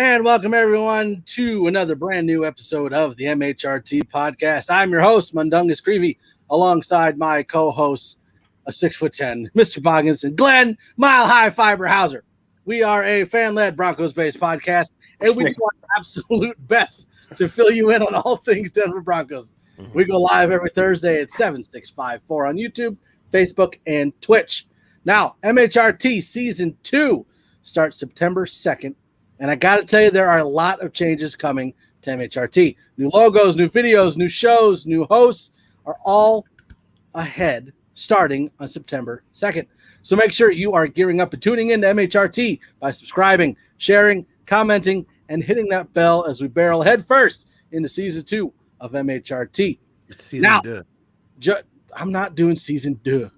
And welcome everyone to another brand new episode of the MHRT Podcast. I'm your host, Mundungus Creevy, alongside my co-hosts, a 6'10", Mr. Boggins and Glenn Mile High Fiber Hauser. We are a fan-led Broncos-based podcast, and we do our absolute best to fill you in on all things Denver Broncos. We go live every Thursday at 7654 on YouTube, Facebook, and Twitch. Now, MHRT Season 2 starts September 2nd. And I got to tell you, there are a lot of changes coming to MHRT. New logos, new videos, new shows, new hosts are all ahead starting on September 2nd. So make sure you are gearing up and tuning in to MHRT by subscribing, sharing, commenting, and hitting that bell as we barrel head first into Season 2 of MHRT. Season now, I'm not doing Season 2.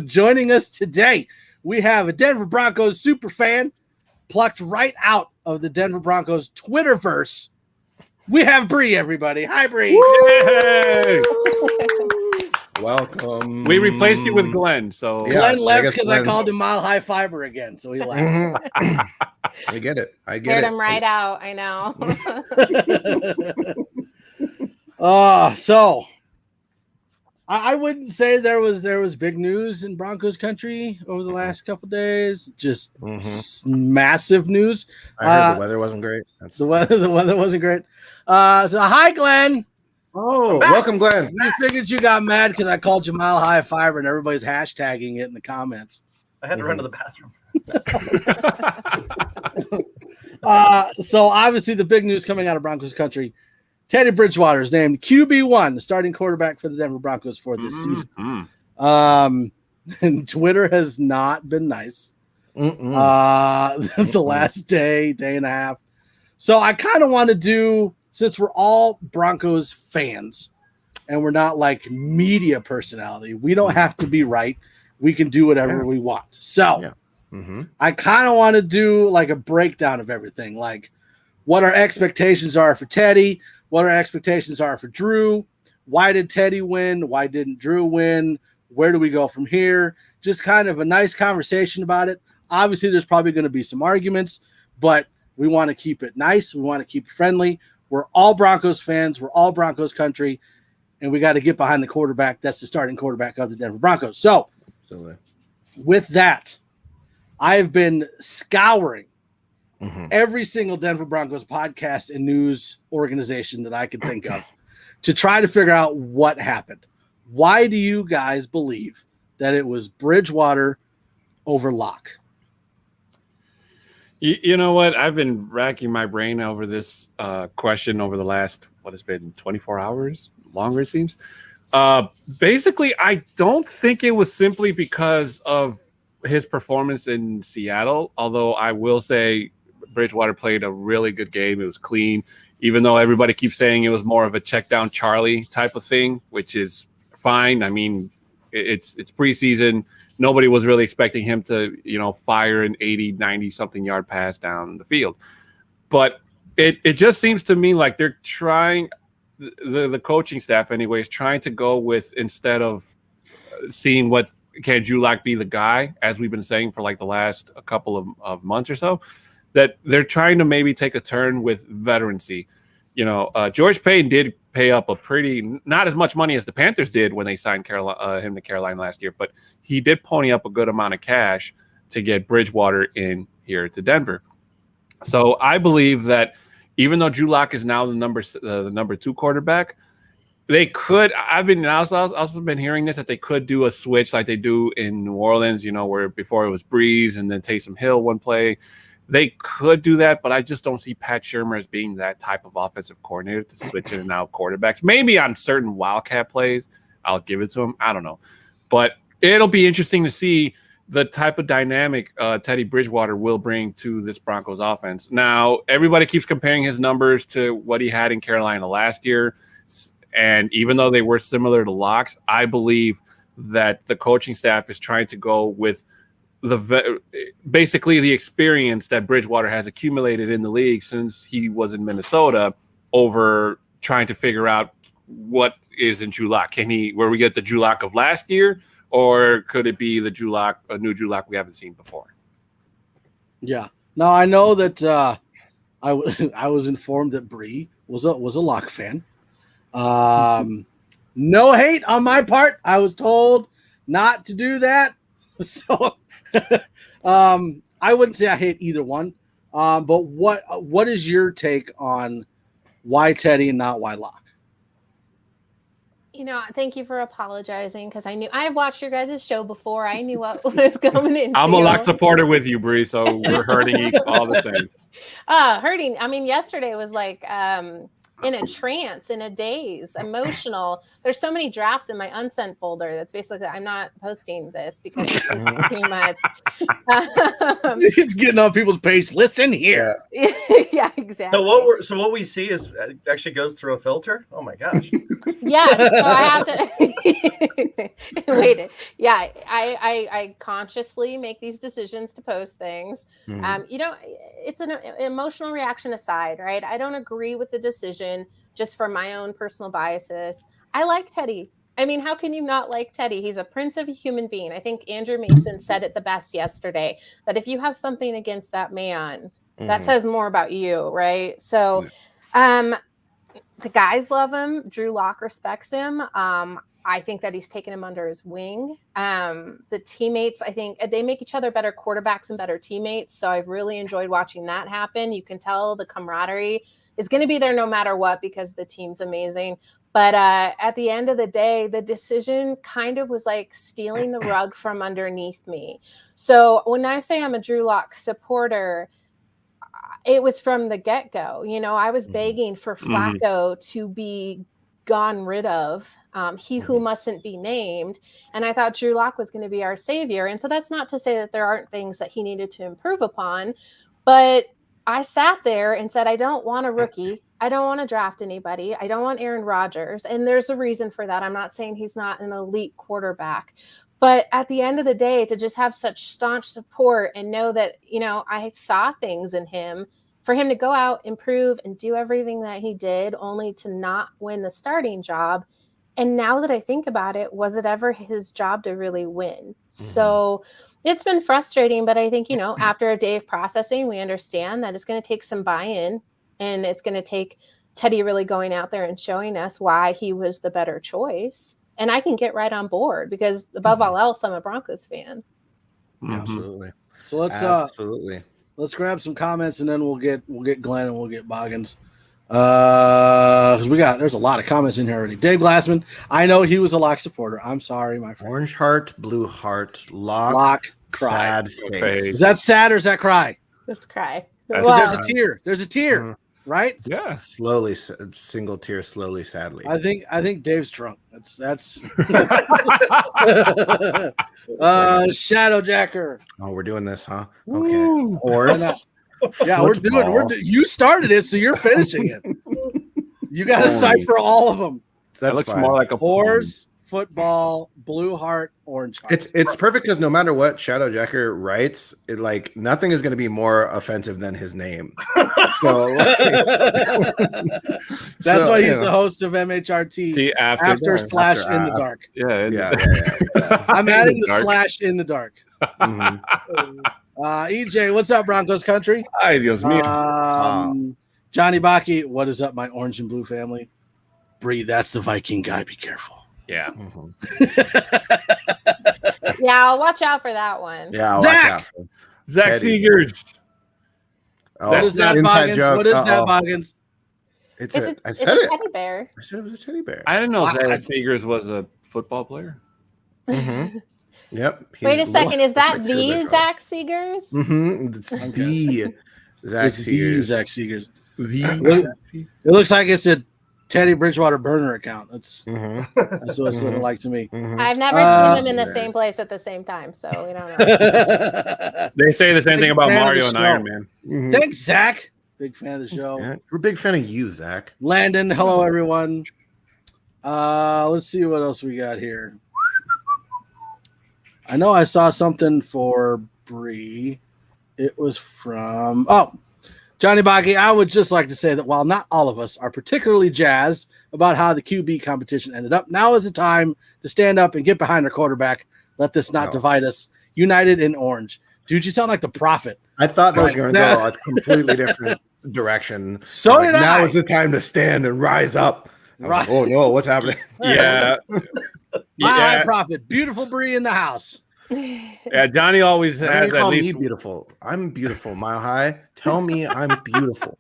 Joining us today, we have a Denver Broncos super fan plucked right out of the Denver Broncos Twitterverse. We have Bree, everybody. Hi, Bree. Hey. Welcome. We replaced you with Glenn. So Glenn left because I called him Mile High Fiber again, so he left. I get it. Scared him right out. I know. So I wouldn't say there was big news in Broncos country over the last couple of days. Just massive news. I heard the weather wasn't great. The weather wasn't great. So hi, Glenn. Oh, welcome, Glenn. We figured you got mad because I called you Mile High Fiber and everybody's hashtagging it in the comments. I had to run to the bathroom. So obviously the big news coming out of Broncos country. Teddy Bridgewater is named QB1, the starting quarterback for the Denver Broncos for this season. And Twitter has not been nice. The last day and a half. So I kind of want to do, since we're all Broncos fans and we're not like media personality, we don't have to be right. We can do whatever we want. So I kind of want to do like a breakdown of everything, like what our expectations are for Teddy, what our expectations are for Drew. Why did Teddy win? Why didn't Drew win? Where do we go from here? Just kind of a nice conversation about it. Obviously, there's probably going to be some arguments, but we want to keep it nice. We want to keep it friendly. We're all Broncos fans. We're all Broncos country, and we got to get behind the quarterback. That's the starting quarterback of the Denver Broncos. So with that, I have been scouring every single Denver Broncos podcast and news organization that I could think of to try to figure out what happened. Why do you guys believe that it was Bridgewater over Locke? You know what? I've been racking my brain over this question over the last, what has been 24 hours? Longer, it seems. Basically, I don't think it was simply because of his performance in Seattle, although I will say Bridgewater played a really good game. It was clean, even though everybody keeps saying it was more of a check down Charlie type of thing, which is fine. I mean, it's preseason. Nobody was really expecting him to, fire an 80, 90 something yard pass down the field. But it just seems to me like they're trying, the coaching staff anyway, is trying to go with, instead of seeing what can Drew Lock be the guy, as we've been saying for like the last a couple of months or so, that they're trying to maybe take a turn with veterancy. George Payton did pay up a pretty, not as much money as the Panthers did when they signed him to Carolina last year, but he did pony up a good amount of cash to get Bridgewater in here to Denver. So I believe that even though Drew Lock is now the number 2 quarterback, they could. I've also been hearing this, that they could do a switch like they do in New Orleans, where before it was Breeze and then Taysom Hill one play. They could do that, but I just don't see Pat Shurmur as being that type of offensive coordinator to switch in and out quarterbacks. Maybe on certain wildcat plays, I'll give it to him. I don't know. But it'll be interesting to see the type of dynamic Teddy Bridgewater will bring to this Broncos offense. Now, everybody keeps comparing his numbers to what he had in Carolina last year. And even though they were similar to Locke's, I believe that the coaching staff is trying to go with basically the experience that Bridgewater has accumulated in the league since he was in Minnesota, over trying to figure out what is in Drew Lock. Where we get the Drew Lock of last year, or could it be the new Drew Lock we haven't seen before? Yeah. Now I know that I was informed that Bree was a Lock fan. No hate on my part. I was told not to do that. So I wouldn't say I hate either one. But what is your take on why Teddy and not why Lock? Thank you for apologizing because I watched your guys' show before. I knew what was coming in. I'm a Lock supporter with you, Bree, so we're hurting all the same. Hurting. I mean, yesterday was like in a trance, in a daze, emotional. There's so many drafts in my unsent folder. That's basically, I'm not posting this because it's too much. He's getting on people's page. Listen here. Yeah, exactly. So what we see is actually goes through a filter. Oh my gosh. Yeah. So I have to wait. Yeah. I consciously make these decisions to post things. It's an emotional reaction aside, right? I don't agree with the decision just for my own personal biases. I like Teddy. I mean, how can you not like Teddy? He's a prince of a human being. I think Andrew Mason said it the best yesterday, that if you have something against that man, that says more about you, right? So the guys love him. Drew Lock respects him. I think that he's taken him under his wing. The teammates, I think they make each other better quarterbacks and better teammates. So I've really enjoyed watching that happen. You can tell the camaraderie is going to be there no matter what because the team's amazing. But at the end of the day, the decision kind of was like stealing the rug from underneath me. So when I say I'm a Drew Lock supporter, it was from the get-go. I was begging for Flacco to be gone rid of, he who mustn't be named. And I thought Drew Lock was going to be our savior. And so that's not to say that there aren't things that he needed to improve upon, but I sat there and said, I don't want a rookie. I don't want to draft anybody. I don't want Aaron Rodgers. And there's a reason for that. I'm not saying he's not an elite quarterback, but at the end of the day, to just have such staunch support and know that, I saw things in him, for him to go out, improve, and do everything that he did, only to not win the starting job. And now that I think about it, was it ever his job to really win? So it's been frustrating, but I think, after a day of processing, we understand that it's going to take some buy-in, and it's going to take Teddy really going out there and showing us why he was the better choice. And I can get right on board because above all else, I'm a Broncos fan. Absolutely. So let's grab some comments and then we'll get Glenn and we'll get Boggins. Because there's a lot of comments in here already. Dave Glassman, I know he was a Lock supporter. I'm sorry, my friend. Orange heart, blue heart, Lock, cry. Sad face. Is that sad or is that cry? Let's cry. There's a tear. There's a tear, right? Yeah. Slowly, single tear, slowly, sadly. I think Dave's drunk. That's Shadowjacker. Oh, we're doing this, huh? Okay. Horse. Yeah, you started it, so you're finishing it. You got to cipher all of them. That looks more like a horse, football, blue heart, orange heart. It's perfect because no matter what Shadowjacker writes, nothing is going to be more offensive than his name. So that's why he's the host of MHRT after slash in the dark. Yeah. I'm adding the slash in the dark. EJ, what's up, Broncos country? Ay, Dios mío. Johnny Baki, what is up, my orange and blue family? Bree, that's the Viking guy. Be careful. Yeah. Yeah, I'll watch out for that one. Yeah, I'll Zach! watch out for Zach Seegers. What is that, Boggins? What is that, Boggins? It's a teddy bear. I said it was a teddy bear. I didn't know Zach Seegers was a football player. Yep. Wait a second. Is that the Zach Seegers? It's the Zach Seegers. Zach Seegers. It looks like it's a Teddy Bridgewater burner account. That's what it's looking like to me. I've never seen them in the same place at the same time, so we don't know. They say the same thing about Mario and Iron Man. Thanks, Zach. Big fan of the show. We're a big fan of you, Zach. Landon, hello everyone. Let's see what else we got here. I know I saw something for Bree. It was from Johnny Baggy. I would just like to say that while not all of us are particularly jazzed about how the QB competition ended up, now is the time to stand up and get behind our quarterback. Let this not divide us. United in orange. Dude, you sound like the prophet. I thought that was going to go a completely different direction. So did I. Now is the time to stand and rise up. Right. Oh no, what's happening? Yeah. High Prophet, beautiful Bree in the house. Yeah, Johnny always has at call least me beautiful. I'm beautiful, Mile High. Tell me I'm beautiful.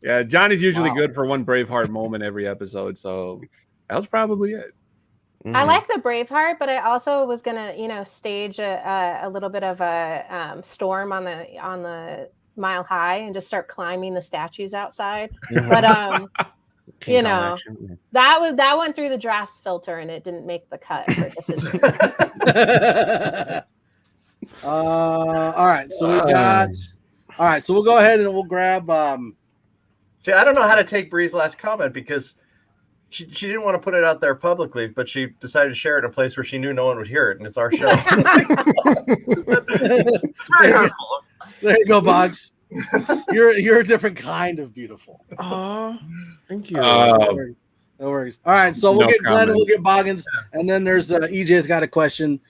Yeah, Johnny's usually good for one Braveheart moment every episode, so that was probably it. I like the Braveheart, but I also was gonna, stage a little bit of a storm on the Mile High and just start climbing the statues outside. But that went through the drafts filter and it didn't make the cut for decision. All right, so we got. All right, so we'll go ahead and we'll grab. See, I don't know how to take Bree's last comment because she didn't want to put it out there publicly, but she decided to share it in a place where she knew no one would hear it, and it's our show. It's very hurtful. There you go, Boggs. You're a different kind of beautiful. Oh, thank you. No worries. All right, so we'll get Glenn and we'll get Boggins, and then there's EJ's got a question,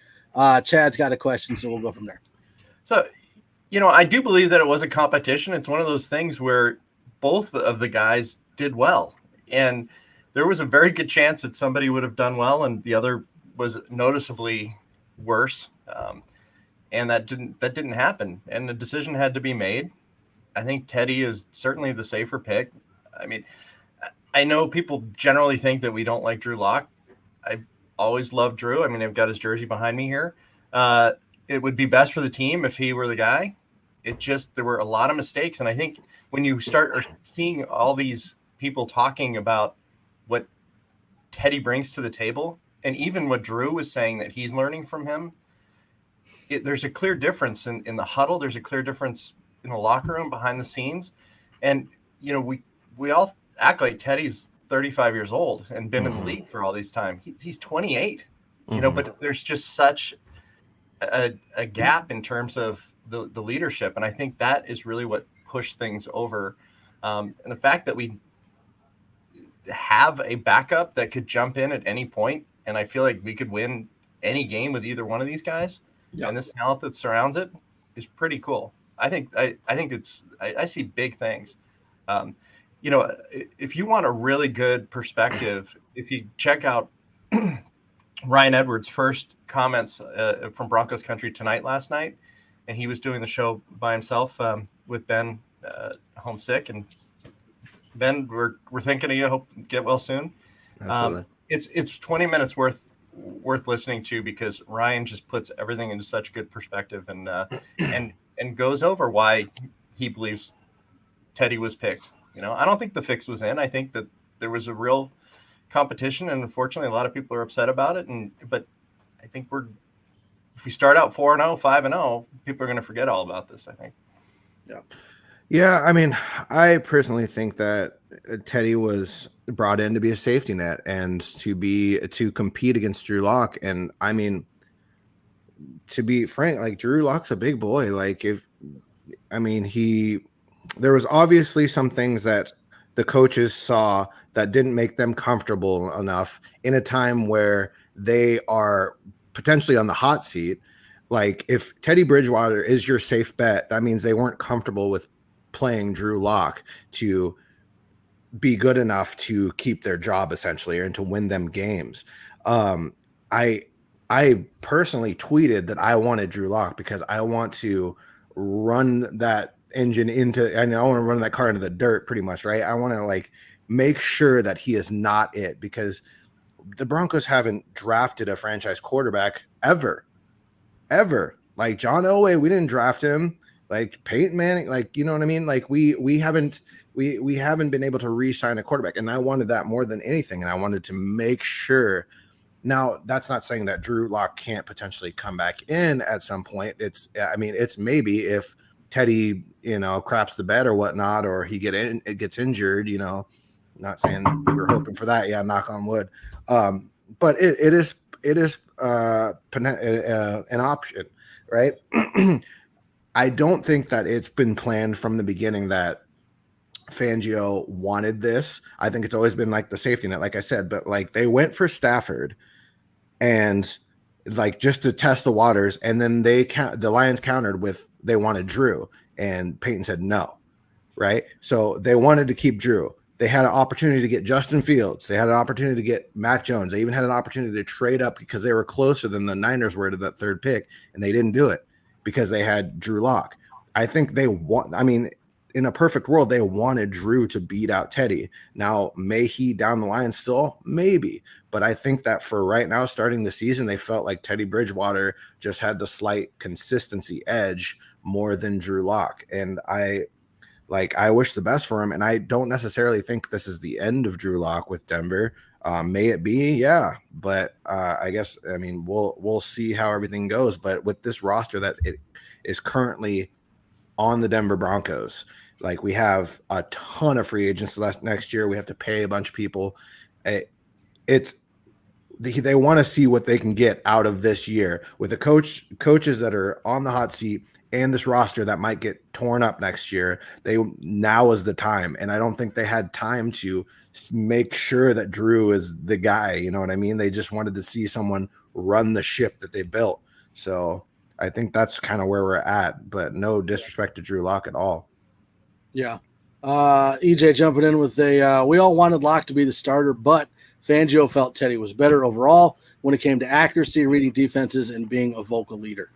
Chad's got a question, so we'll go from there. So, I do believe that it was a competition. It's one of those things where both of the guys did well, and there was a very good chance that somebody would have done well and the other was noticeably worse. And that didn't happen. And the decision had to be made. I think Teddy is certainly the safer pick. I mean, I know people generally think that we don't like Drew Lock. I've always loved Drew. I mean, I've got his jersey behind me here. It would be best for the team if he were the guy. There were a lot of mistakes. And I think when you start seeing all these people talking about what Teddy brings to the table, and even what Drew was saying that he's learning from him, there's a clear difference in the huddle. There's a clear difference in the locker room behind the scenes. And, we all act like Teddy's 35 years old and been in the league for all this time. He's 28, but there's just such a gap in terms of the leadership. And I think that is really what pushed things over. And the fact that we have a backup that could jump in at any point, and I feel like we could win any game with either one of these guys. Yep. And this talent that surrounds it is pretty cool. I think I see big things. If you want a really good perspective, if you check out Ryan Edwards' first comments from Broncos Country Tonight last night, and he was doing the show by himself with Ben homesick, and Ben, we're thinking of you. Hope you get well soon. It's 20 minutes worth listening to because Ryan just puts everything into such good perspective and goes over why he believes Teddy was picked. I don't think the fix was in. I think that there was a real competition, and unfortunately, a lot of people are upset about it. But I think if we start out 4-0, 5-0, people are going to forget all about this, I think. Yeah. Yeah, I mean, I personally think that Teddy was brought in to be a safety net and to compete against Drew Lock. And I mean, to be frank, like Drew Lock's a big boy. There was obviously some things that the coaches saw that didn't make them comfortable enough in a time where they are potentially on the hot seat. Like if Teddy Bridgewater is your safe bet, that means they weren't comfortable with playing Drew Lock to be good enough to keep their job essentially and to win them games. I personally tweeted that I wanted Drew Lock because I want to run that engine I want to run that car into the dirt pretty much, right? I want to make sure that he is not it, because the Broncos haven't drafted a franchise quarterback ever. Like John Elway, we didn't draft him. Like Peyton Manning, you know what I mean? Like we haven't been able to re-sign a quarterback, and I wanted that more than anything, and I wanted to make sure. Now, that's not saying that Drew Lock can't potentially come back in at some point. It's maybe if Teddy, craps the bed or whatnot, or he gets injured, not saying we were hoping for that. Yeah, knock on wood. But it is an option, right? I don't think that it's been planned from the beginning that Fangio wanted this. I think it's always been like the safety net, like I said, but they went for Stafford and just to test the waters, and then the Lions countered with they wanted Drew, and Peyton said no, right? So they wanted to keep Drew. They had an opportunity to get Justin Fields. They had an opportunity to get Mac Jones. They even had an opportunity to trade up because they were closer than the Niners were to that third pick, and they didn't do it because they had Drew Lock. I think they want, I mean, in a perfect world, they wanted Drew to beat out Teddy. Now, may he down the line still? Maybe. But I think that for right now, starting the season, they felt like Teddy Bridgewater just had the slight consistency edge more than Drew Lock. And I wish the best for him. And I don't necessarily think this is the end of Drew Lock with Denver. May it be? Yeah. But I guess, I mean, we'll see how everything goes. But with this roster that it is currently on the Denver Broncos, like, we have a ton of free agents left next year. We have to pay a bunch of people. They want to see what they can get out of this year with the coaches that are on the hot seat and this roster that might get torn up next year. Now is the time. And I don't think they had time to make sure that Drew is the guy. You know what I mean? They just wanted to see someone run the ship that they built. So I think that's kind of where we're at, but no disrespect to Drew Lock at all. Yeah. EJ jumping in with we all wanted Lock to be the starter, but Fangio felt Teddy was better overall when it came to accuracy, reading defenses, and being a vocal leader.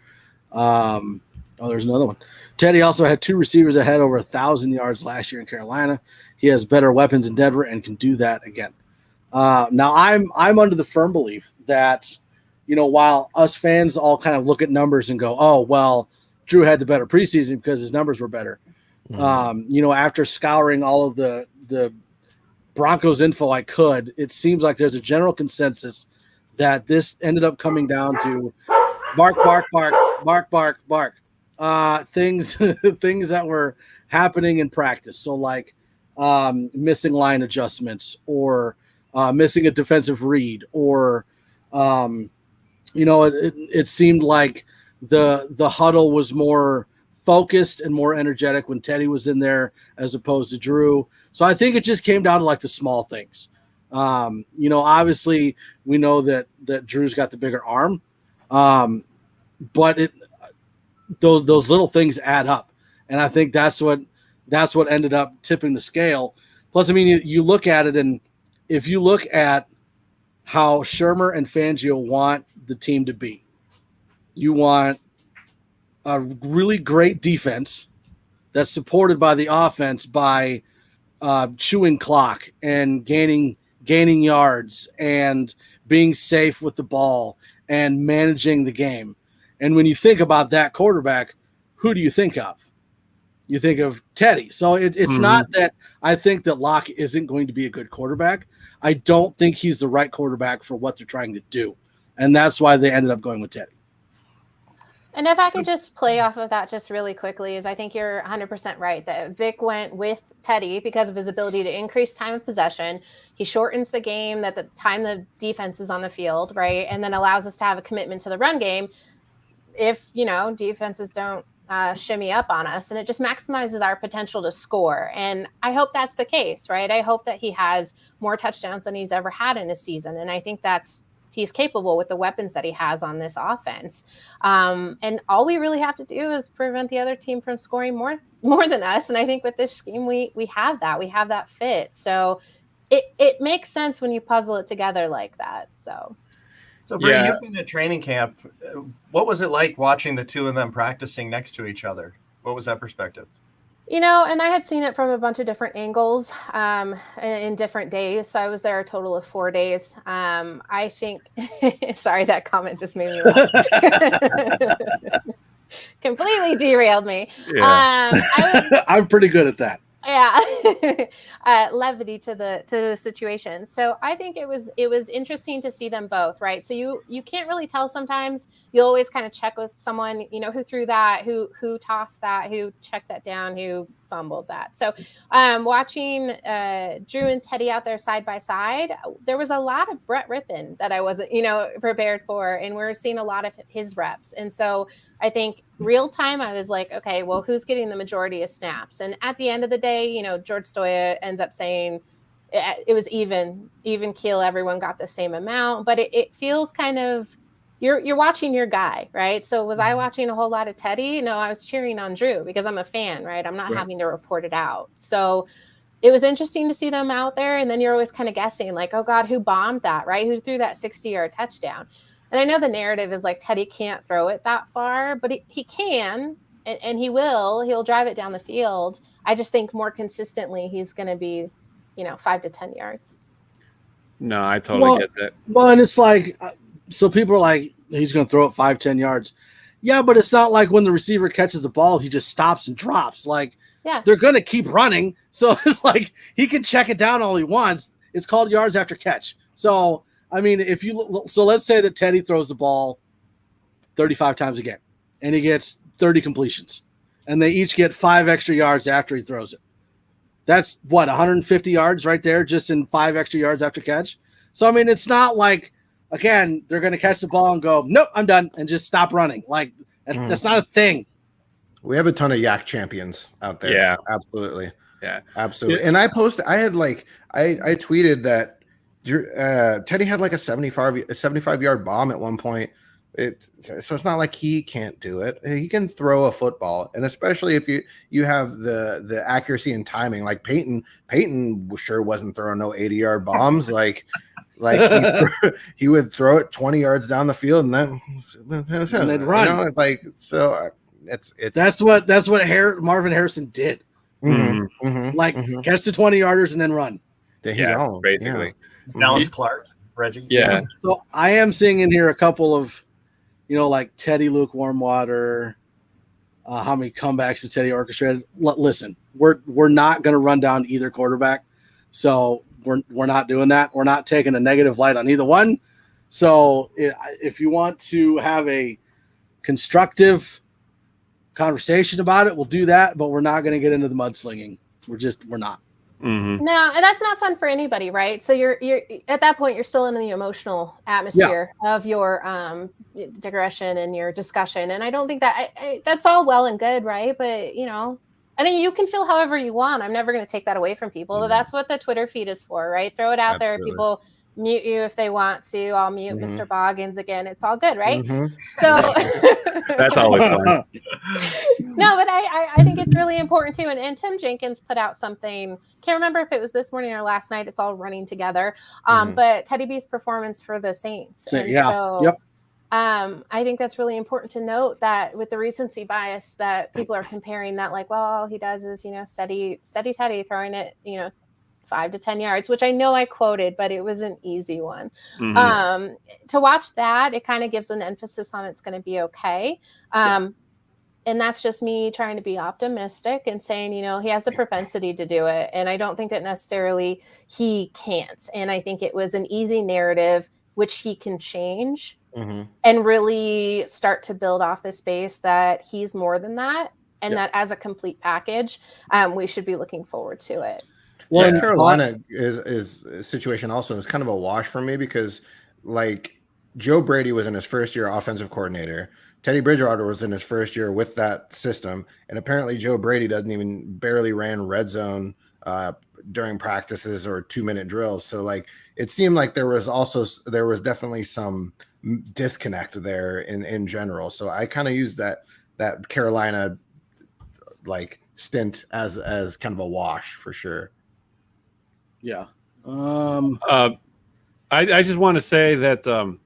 There's another one. Teddy also had 2 receivers ahead over 1,000 yards last year in Carolina. He has better weapons in Denver and can do that again. Now I'm under the firm belief that, while us fans all kind of look at numbers and go, oh, well, Drew had the better preseason because his numbers were better. After scouring all of the Broncos info I could, it seems like there's a general consensus that this ended up coming down to bark, bark, bark, bark, bark, bark. Things that were happening in practice. So like missing line adjustments or missing a defensive read or, it seemed like the huddle was more focused and more energetic when Teddy was in there as opposed to Drew. So I think it just came down to like the small things. Obviously we know that Drew's got the bigger arm, but those little things add up. And I think that's what ended up tipping the scale. Plus, I mean, you look at it, and if you look at how Shermer and Fangio want the team to be, you want a really great defense that's supported by the offense by chewing clock and gaining yards and being safe with the ball and managing the game. And when you think about that quarterback, who do you think of? You think of Teddy. So it's not that I think that Locke isn't going to be a good quarterback. I don't think he's the right quarterback for what they're trying to do. And that's why they ended up going with Teddy. And if I could just play off of that just really quickly, is I think you're 100% right that Vic went with Teddy because of his ability to increase time of possession. He shortens the game at the time the defense is on the field, right? And then allows us to have a commitment to the run game if, defenses don't shimmy up on us. And it just maximizes our potential to score. And I hope that's the case, right? I hope that he has more touchdowns than he's ever had in a season. And I think he's capable with the weapons that he has on this offense. And all we really have to do is prevent the other team from scoring more than us. And I think with this scheme, we have that. We have that fit. So it makes sense when you puzzle it together like that. So Brady, you've been at training camp. What was it like watching the two of them practicing next to each other? What was that perspective? And I had seen it from a bunch of different angles in different days. So I was there a total of 4 days. I think, sorry, that comment just made me laugh. Completely derailed me. Yeah. I'm pretty good at that. Yeah. Levity to the situation. So I think it was interesting to see them both, right? So you can't really tell sometimes. You'll always kind of check with someone, who threw that, who tossed that, who checked that down, who fumbled that. So watching Drew and Teddy out there side by side, there was a lot of Brett Rippon that I wasn't, prepared for. And we're seeing a lot of his reps. And so I think real time, I was like, okay, well, who's getting the majority of snaps? And at the end of the day, George Stoya ends up saying it was even keel. Everyone got the same amount, but it feels kind of you're watching your guy, right? So was I watching a whole lot of Teddy? No, I was cheering on Drew because I'm a fan, right? I'm not having to report it out. So it was interesting to see them out there. And then you're always kind of guessing like, oh God, who bombed that, right? Who threw that 60-yard touchdown? And I know the narrative is like Teddy can't throw it that far, but he can, and he will. He'll drive it down the field. I just think more consistently he's going to be, 5 to 10 yards. No, I totally get that. Well, and it's like, so people are like, he's going to throw it 5-10 yards. Yeah, but it's not like when the receiver catches the ball, he just stops and drops. Like, they're going to keep running. So it's like he can check it down all he wants. It's called yards after catch. So, I mean, so let's say that Teddy throws the ball 35 times a game and he gets 30 completions and they each get 5 extra yards after he throws it. That's 150 yards right there, just in 5 extra yards after catch. So, I mean, it's not like, again, they're going to catch the ball and go, nope, I'm done, and just stop running. Like, that's not a thing. We have a ton of yak champions out there. Yeah. Absolutely. Yeah. Absolutely. And I tweeted that Teddy had like a 75-yard bomb at one point. So it's not like he can't do it. He can throw a football, and especially if you have the accuracy and timing. Like Peyton sure wasn't throwing no 80-yard bombs. like he would throw it 20 yards down the field, and then they'd run. That's what Marvin Harrison did. Catch the 20-yarders and then run. Basically. Dallas Clark, Reggie. Yeah. So I am seeing in here a couple of, like Teddy lukewarm water. How many comebacks has Teddy orchestrated? Listen, we're not going to run down either quarterback, so we're not doing that. We're not taking a negative light on either one. So if you want to have a constructive conversation about it, we'll do that. But we're not going to get into the mudslinging. We're not. Mm-hmm. No, and that's not fun for anybody, right? So you're at that point, you're still in the emotional atmosphere of your digression and your discussion, and I don't think that that's all well and good, right? But I mean, you can feel however you want. I'm never going to take that away from people. Mm-hmm. That's what the Twitter feed is for, right? Throw it out there. People mute you if they want to. I'll mute Mr. Boggins again. It's all good, right? Mm-hmm. So that's always fun. No, but I think it's really important too. And Tim Jenkins put out something. Can't remember if it was this morning or last night. It's all running together. But Teddy B's performance for the Saints. And I think that's really important to note that with the recency bias that people are comparing that, like, well, all he does is steady Teddy throwing it 5 to 10 yards, which I know I quoted, but it was an easy one. Mm-hmm. To watch that, it kind of gives an emphasis on it's going to be okay. And that's just me trying to be optimistic and saying, he has the propensity to do it. And I don't think that necessarily he can't. And I think it was an easy narrative, which he can change and really start to build off this base that he's more than that. And that as a complete package, we should be looking forward to it. Well, Carolina is a situation also is kind of a wash for me because like Joe Brady was in his first year offensive coordinator. Teddy Bridgewater was in his first year with that system. And apparently Joe Brady barely ran red zone during practices or 2-minute drills. So like, it seemed like there was definitely some disconnect there in general. So I kind of used that Carolina like stint as kind of a wash for sure. Yeah. I just want to say that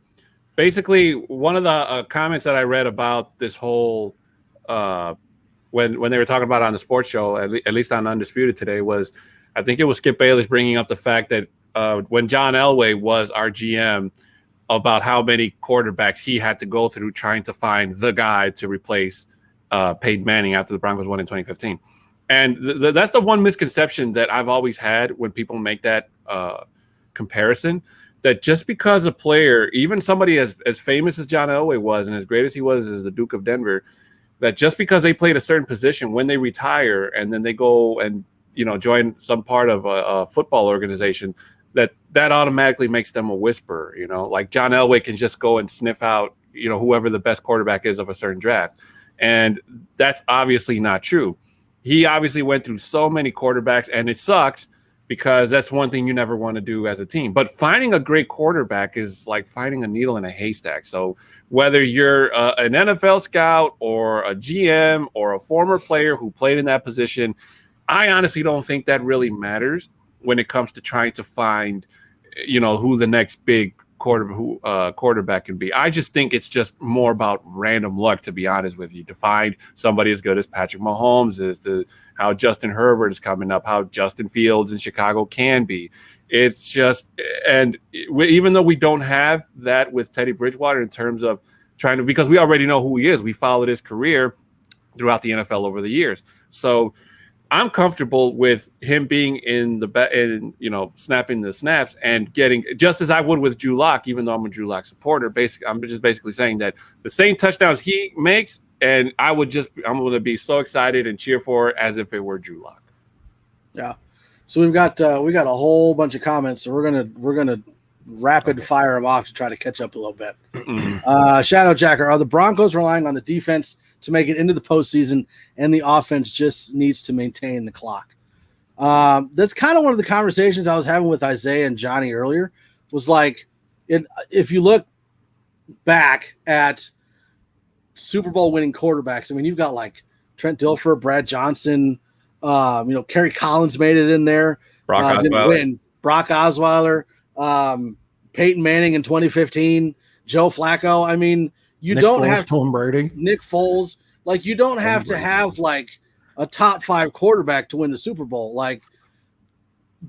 basically one of the comments that I read about this whole when they were talking about it on the sports show, at least on Undisputed today, was I think it was Skip Bayless bringing up the fact that when John Elway was our GM, about how many quarterbacks he had to go through trying to find the guy to replace Peyton Manning after the Broncos won in 2015. And that's the one misconception that I've always had when people make that comparison, that just because a player, even somebody as famous as John Elway was and as great as he was as the Duke of Denver, that just because they played a certain position, when they retire and then they go and join some part of a football organization, that automatically makes them a whisperer. Like John Elway can just go and sniff out whoever the best quarterback is of a certain draft, and that's obviously not true. He obviously went through so many quarterbacks, and it sucks because that's one thing you never want to do as a team. But finding a great quarterback is like finding a needle in a haystack. So whether you're an NFL scout or a GM or a former player who played in that position, I honestly don't think that really matters when it comes to trying to find, who the next big quarterback can be. I just think it's just more about random luck, to be honest with you, to find somebody as good as Patrick Mahomes, as to how Justin Herbert is coming up, how Justin Fields in Chicago can be. It's just, and even though we don't have that with Teddy Bridgewater in terms of trying to, because we already know who he is, we followed his career throughout the NFL over the years. So I'm comfortable with him being in snapping the snaps and getting, just as I would with Drew Lock, even though I'm a Drew Lock supporter. I'm just basically saying that the same touchdowns he makes, and I'm going to be so excited and cheer for it as if it were Drew Lock. Yeah. So we got a whole bunch of comments. So we're gonna rapid fire them off to try to catch up a little bit. Shadow Jacker, are the Broncos relying on the defense to make it into the postseason, and the offense just needs to maintain the clock? That's kind of one of the conversations I was having with Isaiah and Johnny earlier. Was like, if you look back at Super Bowl winning quarterbacks, I mean, you've got like Trent Dilfer, Brad Johnson, Kerry Collins made it in there. Brock Didn't win. Brock Osweiler, Peyton Manning in 2015, Joe Flacco. I mean, you don't have Tom Brady, Nick Foles. Like, you don't have to have like a top 5 quarterback to win the Super Bowl. Like,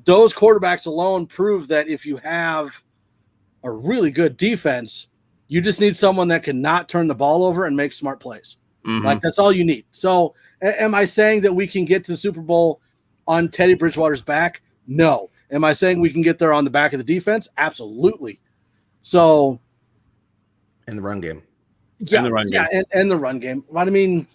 those quarterbacks alone prove that if you have a really good defense, you just need someone that can not turn the ball over and make smart plays. Mm-hmm. Like, that's all you need. So am I saying that we can get to the Super Bowl on Teddy Bridgewater's back? No. Am I saying we can get there on the back of the defense? Absolutely. So, in the run game. Yeah, and the run game. But I mean,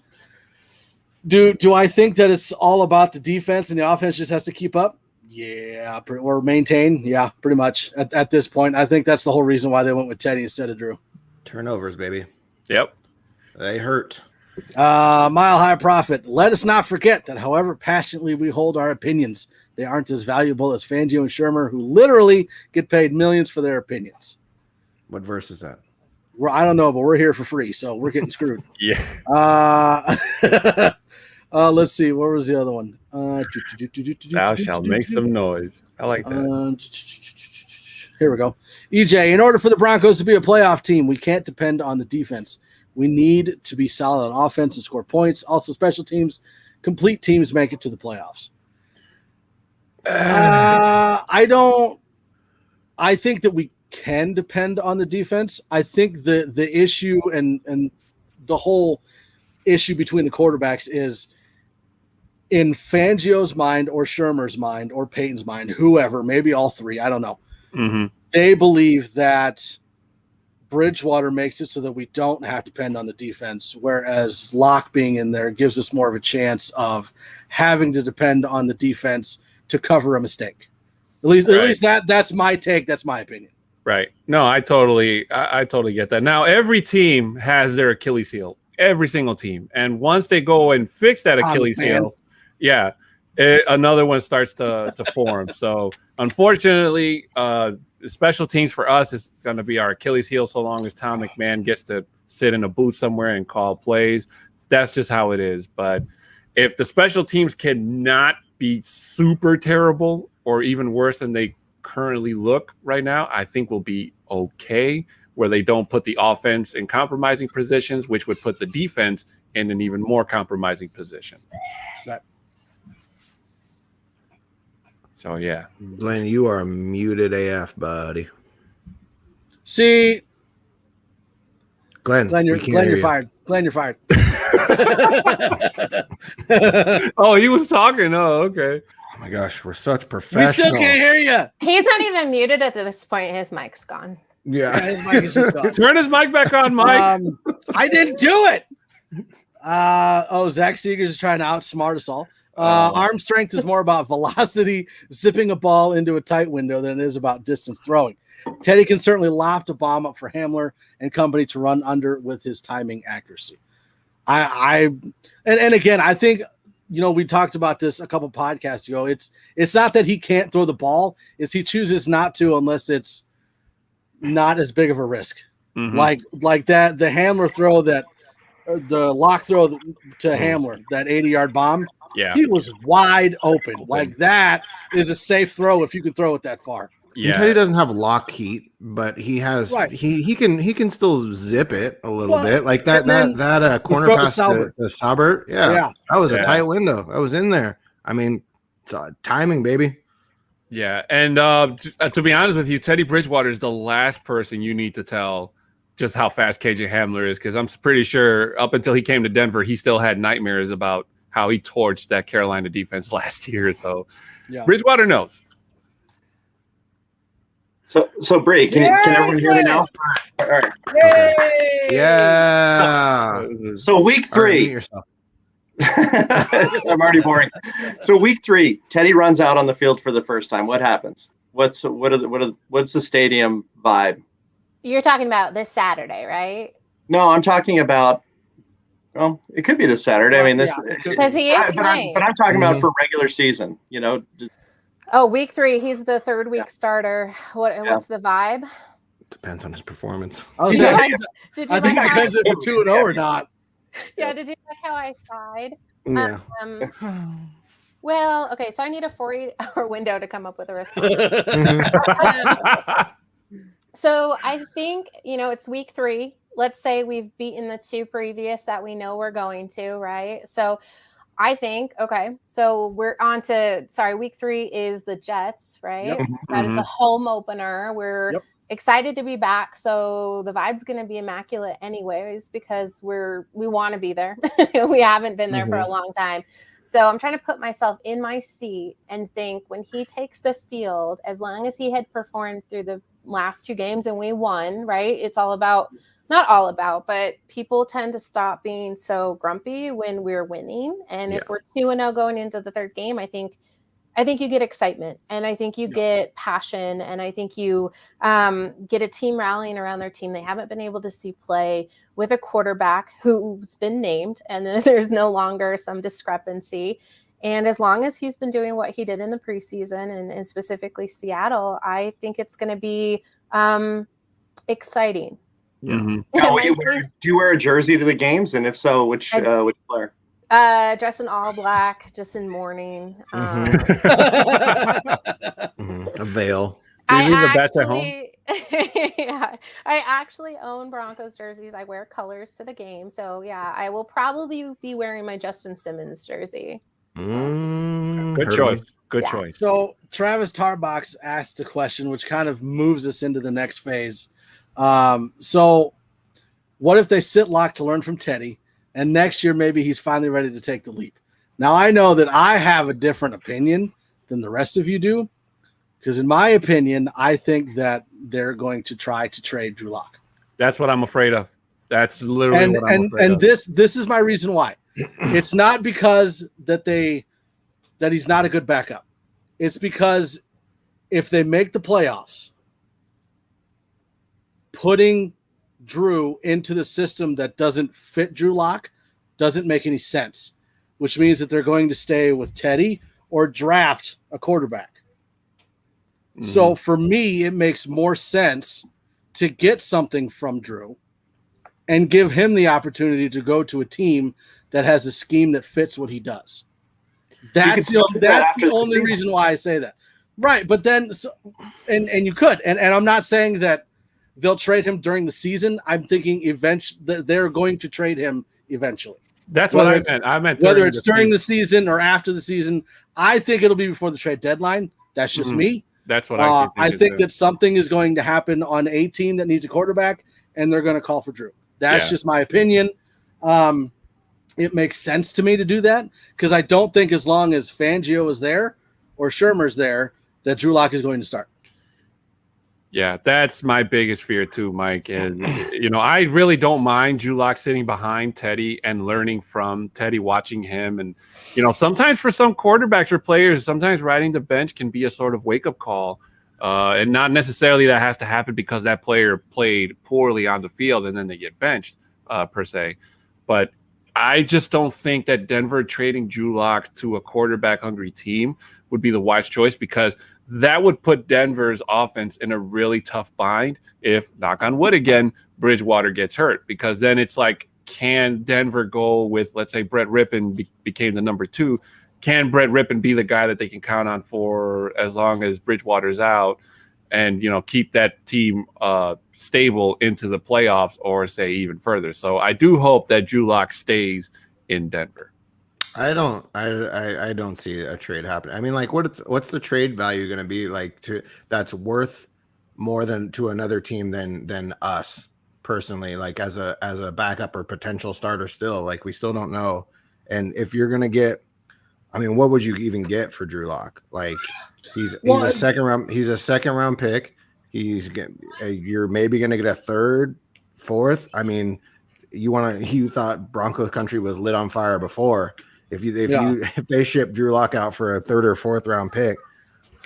do I think that it's all about the defense and the offense just has to keep up? Yeah, or maintain. Yeah, pretty much at this point. I think that's the whole reason why they went with Teddy instead of Drew. Turnovers, baby. Yep. They hurt. Mile High Prophet. Let us not forget that however passionately we hold our opinions, they aren't as valuable as Fangio and Shermer, who literally get paid millions for their opinions. What verse is that? I don't know, but we're here for free, so we're getting screwed. Yeah. Let's see. Where was the other one? Thou shalt make some noise. I like that. Here we go. EJ, in order for the Broncos to be a playoff team, we can't depend on the defense. We need to be solid on offense and score points. Also, special teams, complete teams make it to the playoffs. I think that we can depend on the defense. I think the issue and the whole issue between the quarterbacks is in Fangio's mind or Shermer's mind or Peyton's mind, whoever, maybe all three, I don't know. Mm-hmm. They believe that Bridgewater makes it so that we don't have to depend on the defense, whereas Locke being in there gives us more of a chance of having to depend on the defense to cover a mistake. At least that's my take. That's my opinion. Right. No, I totally get that. Now, every team has their Achilles heel, every single team. And once they go and fix that Achilles heel, another one starts to form. So unfortunately, special teams for us is going to be our Achilles heel so long as Tom McMahon gets to sit in a booth somewhere and call plays. That's just how it is. But if the special teams cannot be super terrible or even worse than they currently look right now, I think we'll be okay, where they don't put the offense in compromising positions, which would put the defense in an even more compromising position. So, yeah. Glenn, you are muted AF, buddy. See, Glenn, you're fired. Glenn, you're fired. Oh, he was talking. Oh, okay. Oh my gosh, we're such professionals. We still can't hear you. He's not even muted at this point. His mic's gone. Yeah. His mic is just gone. Turn his mic back on, Mike. I didn't do it. Zach Seegers is trying to outsmart us all. Arm strength is more about velocity, zipping a ball into a tight window than it is about distance throwing. Teddy can certainly loft a bomb up for Hamler and company to run under with his timing accuracy. And again, I think we talked about this a couple podcasts ago. It's not that he can't throw the ball; it's he chooses not to unless it's not as big of a risk. Mhm. Like that the Hamler throw the lock throw to Hamler, that 80-yard bomb. Yeah. He was wide open. Like that is a safe throw if you can throw it that far. And Teddy doesn't have lock heat, but he has he can still zip it a little bit. Like that corner pass to Saubert. Yeah. That was a tight window. That was in there. I mean, it's timing, baby. Yeah. And to be honest with you, Teddy Bridgewater is the last person you need to tell just how fast KJ Hamler is, because I'm pretty sure up until he came to Denver, he still had nightmares about how he torched that Carolina defense last year. So Bridgewater knows. So Bree, can everyone hear me now? All right. Yay! Yeah. So week 3. I'm already boring. So week 3, Teddy runs out on the field for the first time. What happens? What's the stadium vibe? You're talking about this Saturday, right? No, I'm talking about. Well, it could be this Saturday. I mean, this because he is playing. But I'm talking about for regular season. Week 3, he's the third week starter. What's the vibe? Depends on his performance. I think it depends if you're 2-0 or not. Yeah, did you like how I sighed? Yeah. Well, okay, so I need a 48-hour window to come up with a response. So I think, it's week 3. Let's say we've beaten the 2 previous that we know we're going to, right? So I think, okay, so we're on to, week 3 is the Jets, right? Yep. That is the home opener. We're excited to be back. So the vibe's going to be immaculate anyways, because we want to be there. We haven't been there for a long time. So I'm trying to put myself in my seat and think when he takes the field, as long as he had performed through the last 2 games and we won, right? It's not all about, but people tend to stop being so grumpy when we're winning. And if we're 2-0 going into the 3rd game, I think you get excitement, and I think you get passion, and I think you get a team rallying around their team they haven't been able to see play, with a quarterback who's been named, and there's no longer some discrepancy. And as long as he's been doing what he did in the preseason and specifically Seattle, I think it's going to be exciting. Yeah. Mm-hmm. Now, do you wear a jersey to the games? And if so, which player? Dress in all black, just in mourning. A veil. I actually own Broncos jerseys. I wear colors to the game. So yeah, I will probably be wearing my Justin Simmons jersey. Good choice. Good choice. So Travis Tarbox asked a question which kind of moves us into the next phase. So what if they sit locked to learn from Teddy, and next year maybe he's finally ready to take the leap? Now I know that I have a different opinion than the rest of you do, because in my opinion, I think that they're going to try to trade Drew Lock. That's what I'm afraid of. That's literally what I'm afraid of. And this is my reason why. It's not because that he's not a good backup. It's because if they make the playoffs, putting Drew into the system that doesn't fit Drew Lock doesn't make any sense, which means that they're going to stay with Teddy or draft a quarterback. Mm-hmm. So for me, it makes more sense to get something from Drew and give him the opportunity to go to a team that has a scheme that fits what he does. That's the only reason why I say that. Right. But then, and you could, and I'm not saying that they'll trade him during the season. I'm thinking eventually they're going to trade him eventually. That's what I meant. I meant whether it's during the season or after the season. I think it'll be before the trade deadline. That's just me. That's what I think. I think that something is going to happen on a team that needs a quarterback, and they're going to call for Drew. That's just my opinion. It makes sense to me to do that because I don't think as long as Fangio is there or Shermer's there that Drew Lock is going to start. Yeah, that's my biggest fear too, Mike. And I really don't mind Drew Lock sitting behind Teddy and learning from Teddy, watching him. And sometimes for some quarterbacks or players, sometimes riding the bench can be a sort of wake up call, and not necessarily that has to happen because that player played poorly on the field and then they get benched per se. But I just don't think that Denver trading Drew Lock to a quarterback-hungry team would be the wise choice, because that would put Denver's offense in a really tough bind if, knock on wood again, Bridgewater gets hurt. Because then it's like, can Denver go with, let's say, Brett Rippon became the number 2. Can Brett Rippon be the guy that they can count on for as long as Bridgewater's out, and keep that team stable into the playoffs, or say even further? So I do hope that Drew Lock stays in Denver. I don't see a trade happening. I mean, like, what's the trade value going to be like that's worth more than to another team than us personally, like as a backup or potential starter still? Like, we still don't know. And if you're going to get, I mean, what would you even get for Drew Lock? Like, he's a second round pick. You're maybe going to get a third, fourth. I mean, you thought Broncos country was lit on fire before. If they ship Drew Lock out for a third or fourth round pick,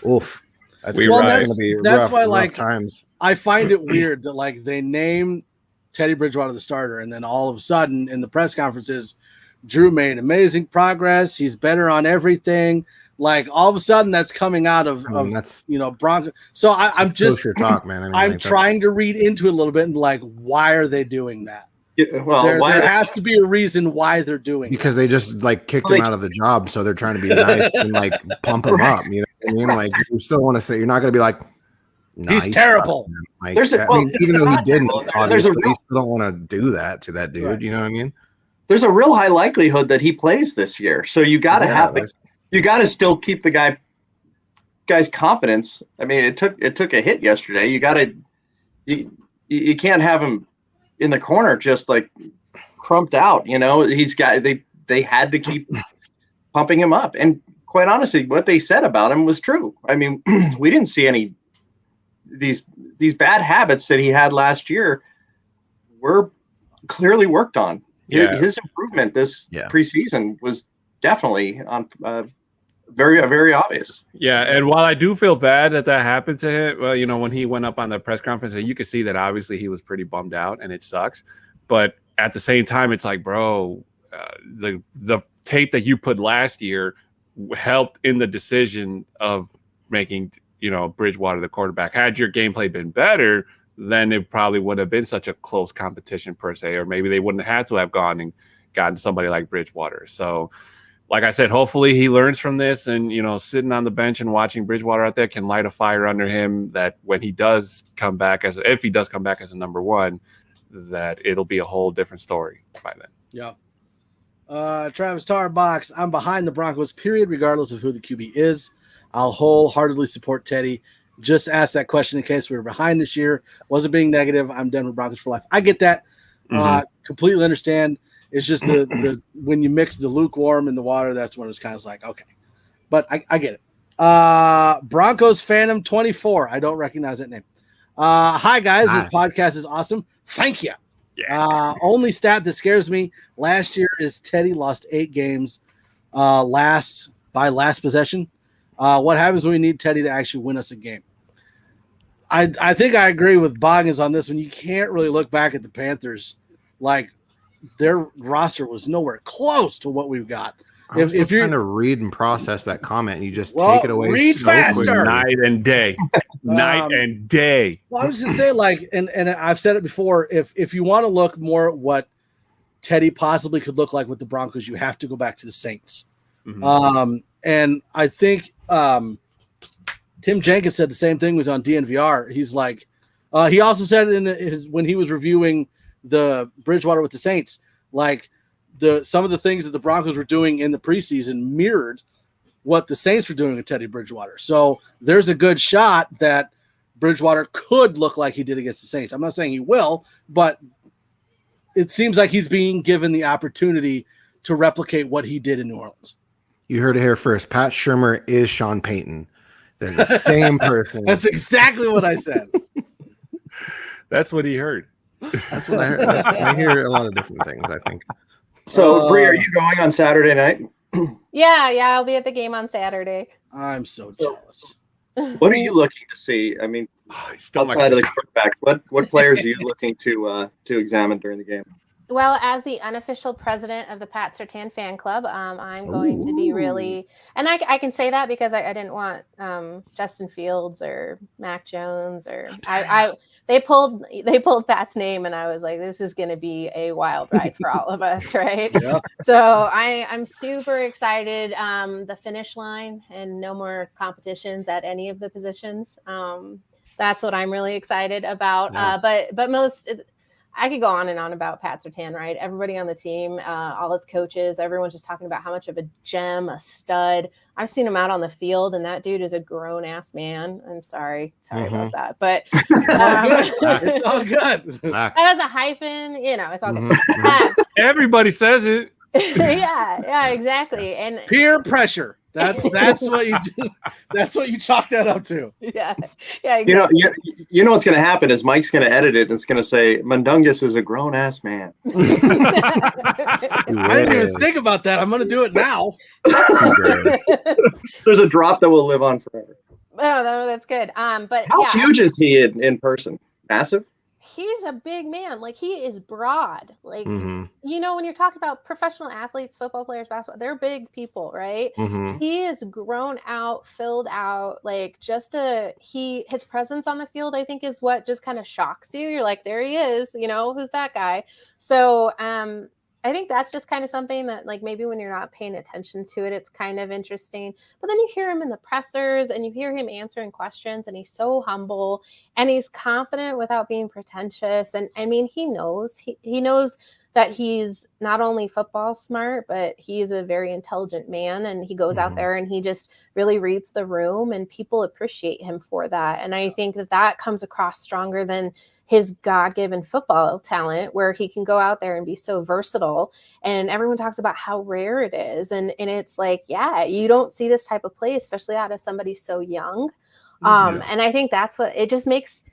oof, that's going to be rough times. I find it weird that like they name Teddy Bridgewater the starter, and then all of a sudden in the press conferences, Drew made amazing progress. He's better on everything. Like, all of a sudden that's coming out of Broncos. So I'm just talk, man. I'm trying to read into it a little bit and like, why are they doing that? Yeah, well, there has to be a reason why they're doing because they just like kicked him out of the job, so they're trying to be nice and like pump him up. You know what I mean? Like, you still want to say, you're not going to be like, he's terrible. Like, even though he didn't, obviously, you still don't want to do that to that dude. Right. You know what I mean? There's a real high likelihood that he plays this year, so you got to you got to still keep the guy's confidence. I mean, it took a hit yesterday. You can't have him in the corner just like crumped out. They had to keep pumping him up. And quite honestly, what they said about him was true. I mean, we didn't see any these bad habits that he had last year were clearly worked on. Yeah. His improvement this preseason was definitely on very, very obvious. Yeah, and while I do feel bad that happened to him, well, when he went up on the press conference, you could see that obviously he was pretty bummed out, and it sucks. But at the same time, it's like, bro, the tape that you put last year helped in the decision of making Bridgewater the quarterback. Had your gameplay been better, then it probably wouldn't have been such a close competition per se, or maybe they wouldn't have had to have gone and gotten somebody like Bridgewater. So, like I said, hopefully he learns from this, and sitting on the bench and watching Bridgewater out there can light a fire under him, that when he does come back if he does come back as a number 1, that it'll be a whole different story by then. Yeah. Travis Tarbox, I'm behind the Broncos, period, regardless of who the QB is. I'll wholeheartedly support Teddy. Just ask that question in case we were behind this year. Wasn't being negative. I'm Denver Broncos for life. I get that. Completely understand. It's just the when you mix the lukewarm and the water, that's when it's kind of like, okay. But I get it. Broncos Phantom 24. I don't recognize that name. Hi, guys. This podcast is awesome. Thank you. Yeah. Only stat that scares me last year is Teddy lost 8 games last possession. What happens when we need Teddy to actually win us a game? I think I agree with Boggins on this one. You can't really look back at the Panthers like their roster was nowhere close to what we've got. If you're trying to read and process that comment, you just take it away. Read so faster. Quickly. Night and day. Night and day. Well, I was just saying, like, and I've said it before, if you want to look more at what Teddy possibly could look like with the Broncos, you have to go back to the Saints. Mm-hmm. And I think Tim Jenkins said the same thing. Was on DNVR. He's like, he also said it when he was reviewing the Bridgewater with the Saints, like some of the things that the Broncos were doing in the preseason mirrored what the Saints were doing with Teddy Bridgewater. So there's a good shot that Bridgewater could look like he did against the Saints. I'm not saying he will, but it seems like he's being given the opportunity to replicate what he did in New Orleans. You heard it here first. Pat Shurmur is Sean Payton. They're the same person. That's exactly what I said. That's what he heard. That's what I heard. I hear a lot of different things, I think. So, Bree, are you going on Saturday night? Yeah, I'll be at the game on Saturday. I'm so jealous. What are you looking to see? I mean, outside of the quarterback, what players are you looking to examine during the game? Well, as the unofficial president of the Pat Surtain fan club, I'm going to be really, and I can say that because I didn't want Justin Fields or Mac Jones or they pulled Pat's name, and I was like, this is going to be a wild ride for all of us, right? Yeah. So I'm super excited. The finish line and no more competitions at any of the positions. That's what I'm really excited about. Yeah. But most. I could go on and on about Pat Surtain, right? Everybody on the team, all his coaches, everyone's just talking about how much of a gem, a stud. I've seen him out on the field, and that dude is a grown-ass man. I'm sorry about that. But it's all good. That was a hyphen, it's all good. Everybody says it. yeah, exactly. And peer pressure. That's what you do. That's what you chalk that up to. Yeah. Exactly. You know what's going to happen is Mike's going to edit it and it's going to say Mundungus is a grown ass man. I didn't even think about that. I'm going to do it now. There's a drop that will live on forever. No, that's good. But how huge is he in person? Massive. He's a big man. Like, he is broad. Like, when you're talking about professional athletes, football players, basketball, they're big people, right? He is grown out, filled out, like his presence on the field, I think, is what just kind of shocks you. You're like, there he is, who's that guy? So, I think that's just kind of something that, like, maybe when you're not paying attention to it, it's kind of interesting. But then you hear him in the pressers and you hear him answering questions, and he's so humble and he's confident without being pretentious. And I mean, he knows that he's not only football smart, but he's a very intelligent man. And he goes out there and he just really reads the room, and people appreciate him for that. And I think that comes across stronger than his God-given football talent, where he can go out there and be so versatile. And everyone talks about how rare it is. And it's like, you don't see this type of play, especially out of somebody so young. And I think that's what it just makes,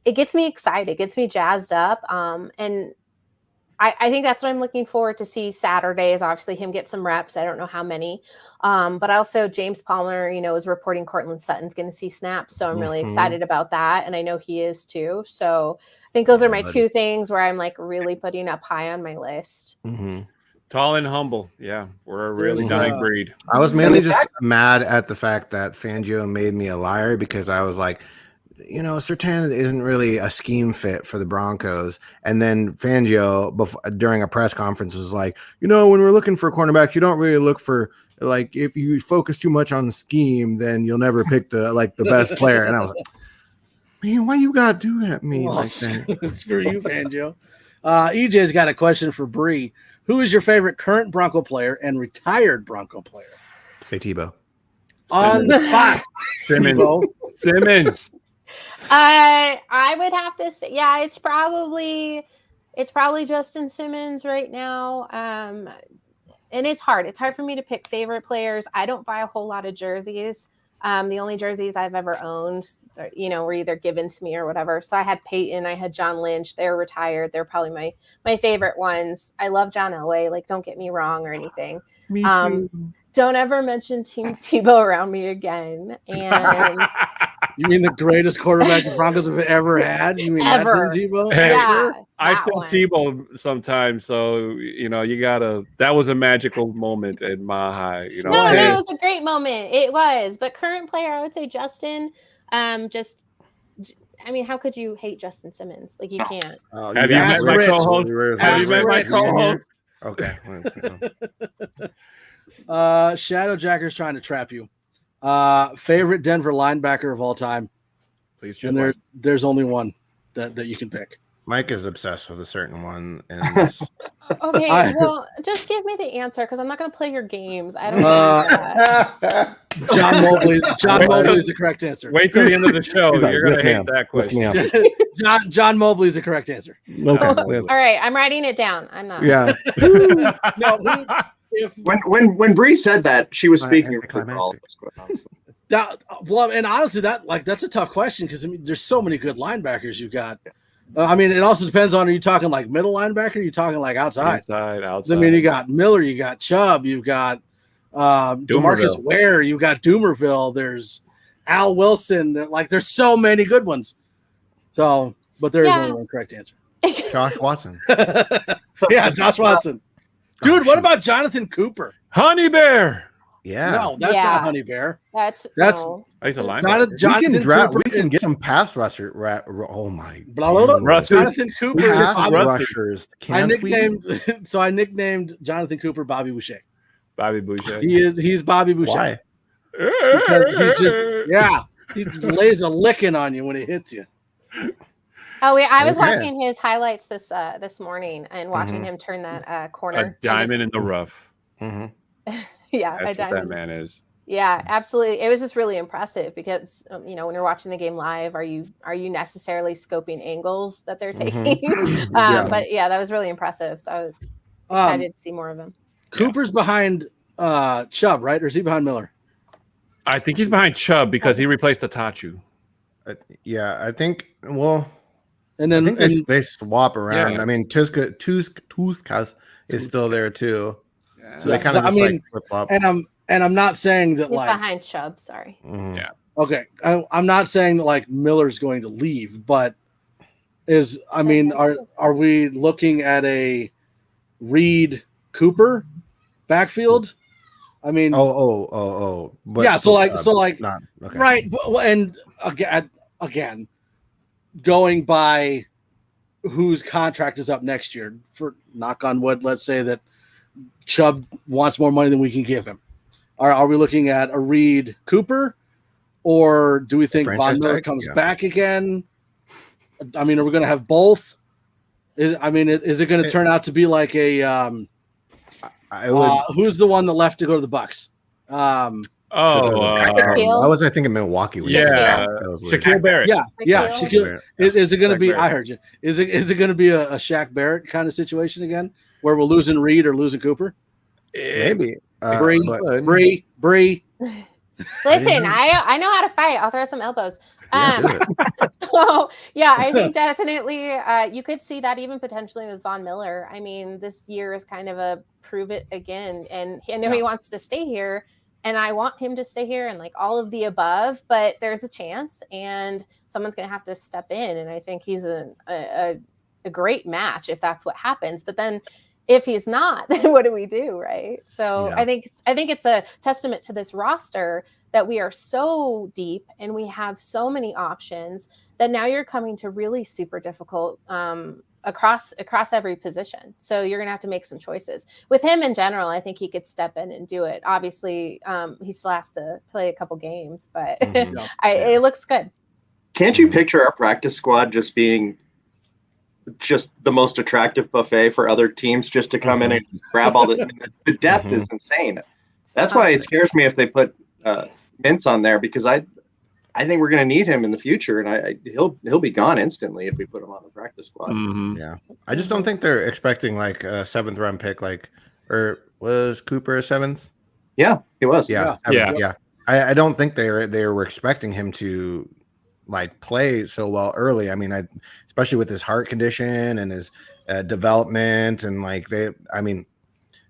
it gets me excited, it gets me jazzed up. And I think that's what I'm looking forward to see Saturday, is obviously him get some reps. I don't know how many. But also James Palmer, is reporting Cortland Sutton's going to see snaps. So I'm really excited about that. And I know he is too. So I think those are my two things where I'm like really putting up high on my list. Tall and humble. Yeah, we're a really dying breed. I was mainly just mad at the fact that Fangio made me a liar, because I was like, Surtain isn't really a scheme fit for the Broncos. And then Fangio, during a press conference, was like, when we're looking for a cornerback, you don't really look for, like, if you focus too much on the scheme, then you'll never pick the best player. And I was like, man, why you gotta do that to me like that? Screw you, Fangio. EJ's got a question for Bree. Who is your favorite current Bronco player and retired Bronco player? Say Tebow. On the spot. Simmons. I would have to say, it's probably Justin Simmons right now. And it's hard. It's hard for me to pick favorite players. I don't buy a whole lot of jerseys. The only jerseys I've ever owned, were either given to me or whatever. So I had Peyton, I had John Lynch. They're retired. They're probably my favorite ones. I love John Elway. Like, don't get me wrong or anything. Me too. Don't ever mention Team Tebow around me again. And you mean the greatest quarterback the Broncos have ever had? You mean ever. That Team Tebow? Yeah, I still Tebow sometimes, so you gotta. That was a magical moment at Mile High. No, it was a great moment. It was, but current player, I would say Justin. How could you hate Justin Simmons? Like, you can't. Have you met my co-host? Have you met my co-host? Okay. Shadowjacker's trying to trap you. Favorite Denver linebacker of all time? Please, and there's only one that you can pick. Mike is obsessed with a certain one. And okay, well, just give me the answer, because I'm not going to play your games. I don't know that. John Mobley is the correct answer. Wait till the end of the show. You're going to hate that question. John Mobley is the correct answer. Okay. All right, I'm writing it down. I'm not. Yeah. When Bree said that, she was speaking for all of us, quite honestly. And honestly, that's a tough question, because there's so many good linebackers you've got. It also depends on, are you talking like middle linebacker? Or are you talking like outside? Outside. You got Miller, you got Chubb, you've got DeMarcus Ware, you've got Doomerville. There's Al Wilson. There's so many good ones. So, but there is only one correct answer. Josh Watson. Yeah, Josh Watson. Dude, what about Jonathan Cooper? Honey Bear. Yeah. No, that's Yeah. not Honey Bear. That's No. Oh, he's a linebacker. Jonathan We can get some pass rusher. Oh my. Blah, blah, blah. Russ- Jonathan Cooper. Pass Bobby- rushers. I Can't we? nicknamed Jonathan Cooper Bobby Boucher. Bobby Boucher. He's Bobby Boucher. Why? Because he just lays a licking on you when he hits you. Oh, yeah. I was Okay. watching his highlights this morning and watching him turn that corner. A diamond in the rough. Mhm. Yeah, That's a what that diamond. man is. Yeah, absolutely. It was just really impressive because when you're watching the game live, are you necessarily scoping angles that they're taking? Yeah. But yeah, that was really impressive. So I was excited to see more of him. Cooper's behind Chubb, right? Or is he behind Miller? I think he's behind Chubb because he replaced Atachu. Yeah, I think. Well, And I then think they swap around. Yeah. I mean, Tuskas is still there too, so they Yeah, kind of so, just I mean, like flip flop. and I'm not saying that He's like behind Chubb. Sorry. Yeah. okay, I'm not saying that like Miller's going to leave, but are we looking at a Reed Cooper backfield? I mean, Oh. But yeah. So like, not okay. right? And again, going by whose contract is up next year, for knock on wood, let's say that Chubb wants more money than we can give him. Are we looking at a Reed Cooper, or do we think franchise Von Miller tag? comes Yeah. back again? I mean, are we going to have both? Is it going to turn out to be like a I would. who's the one that left to go to the Bucks? Oh, Why was I thinking Milwaukee? Was yeah. that was weird. Shaquille Barrett. Yeah. Shaquille Shaquille. Is it going to Shaq be? Barrett. I heard you. Is it going to be a Shaq Barrett kind of situation again, where we're losing Reed or losing Cooper? Maybe. Bree, But Bree. Listen, I know how to fight. I'll throw some elbows. yeah, do it. So yeah, I think definitely you could see that even potentially with Von Miller. I mean, this year is kind of a prove it again, and I know he wants to stay here, and I want him to stay here, and like all of the above. But there's a chance, and someone's going to have to step in, and I think he's a great match if that's what happens. But then if he's not, then what do we do, right? So Yeah. I think it's a testament to this roster that we are so deep and we have so many options that now you're coming to really super difficult across every position. So you're going to have to make some choices. With him in general, I think he could step in and do it. Obviously, he still has to play a couple games, but Mhm. it looks good. Can't you picture our practice squad just being just the most attractive buffet for other teams just to come in and grab all this? I mean, the depth is insane. That's why it scares me if they put Mintz on there, because I think we're going to need him in the future, and he'll be gone instantly if we put him on the practice squad. Mhm. Yeah, I just don't think they're expecting like a 7th round pick, or was Cooper a 7th? Yeah, he was. Yeah. I don't think they were expecting him to like play so well early. I mean, especially with his heart condition and his development, and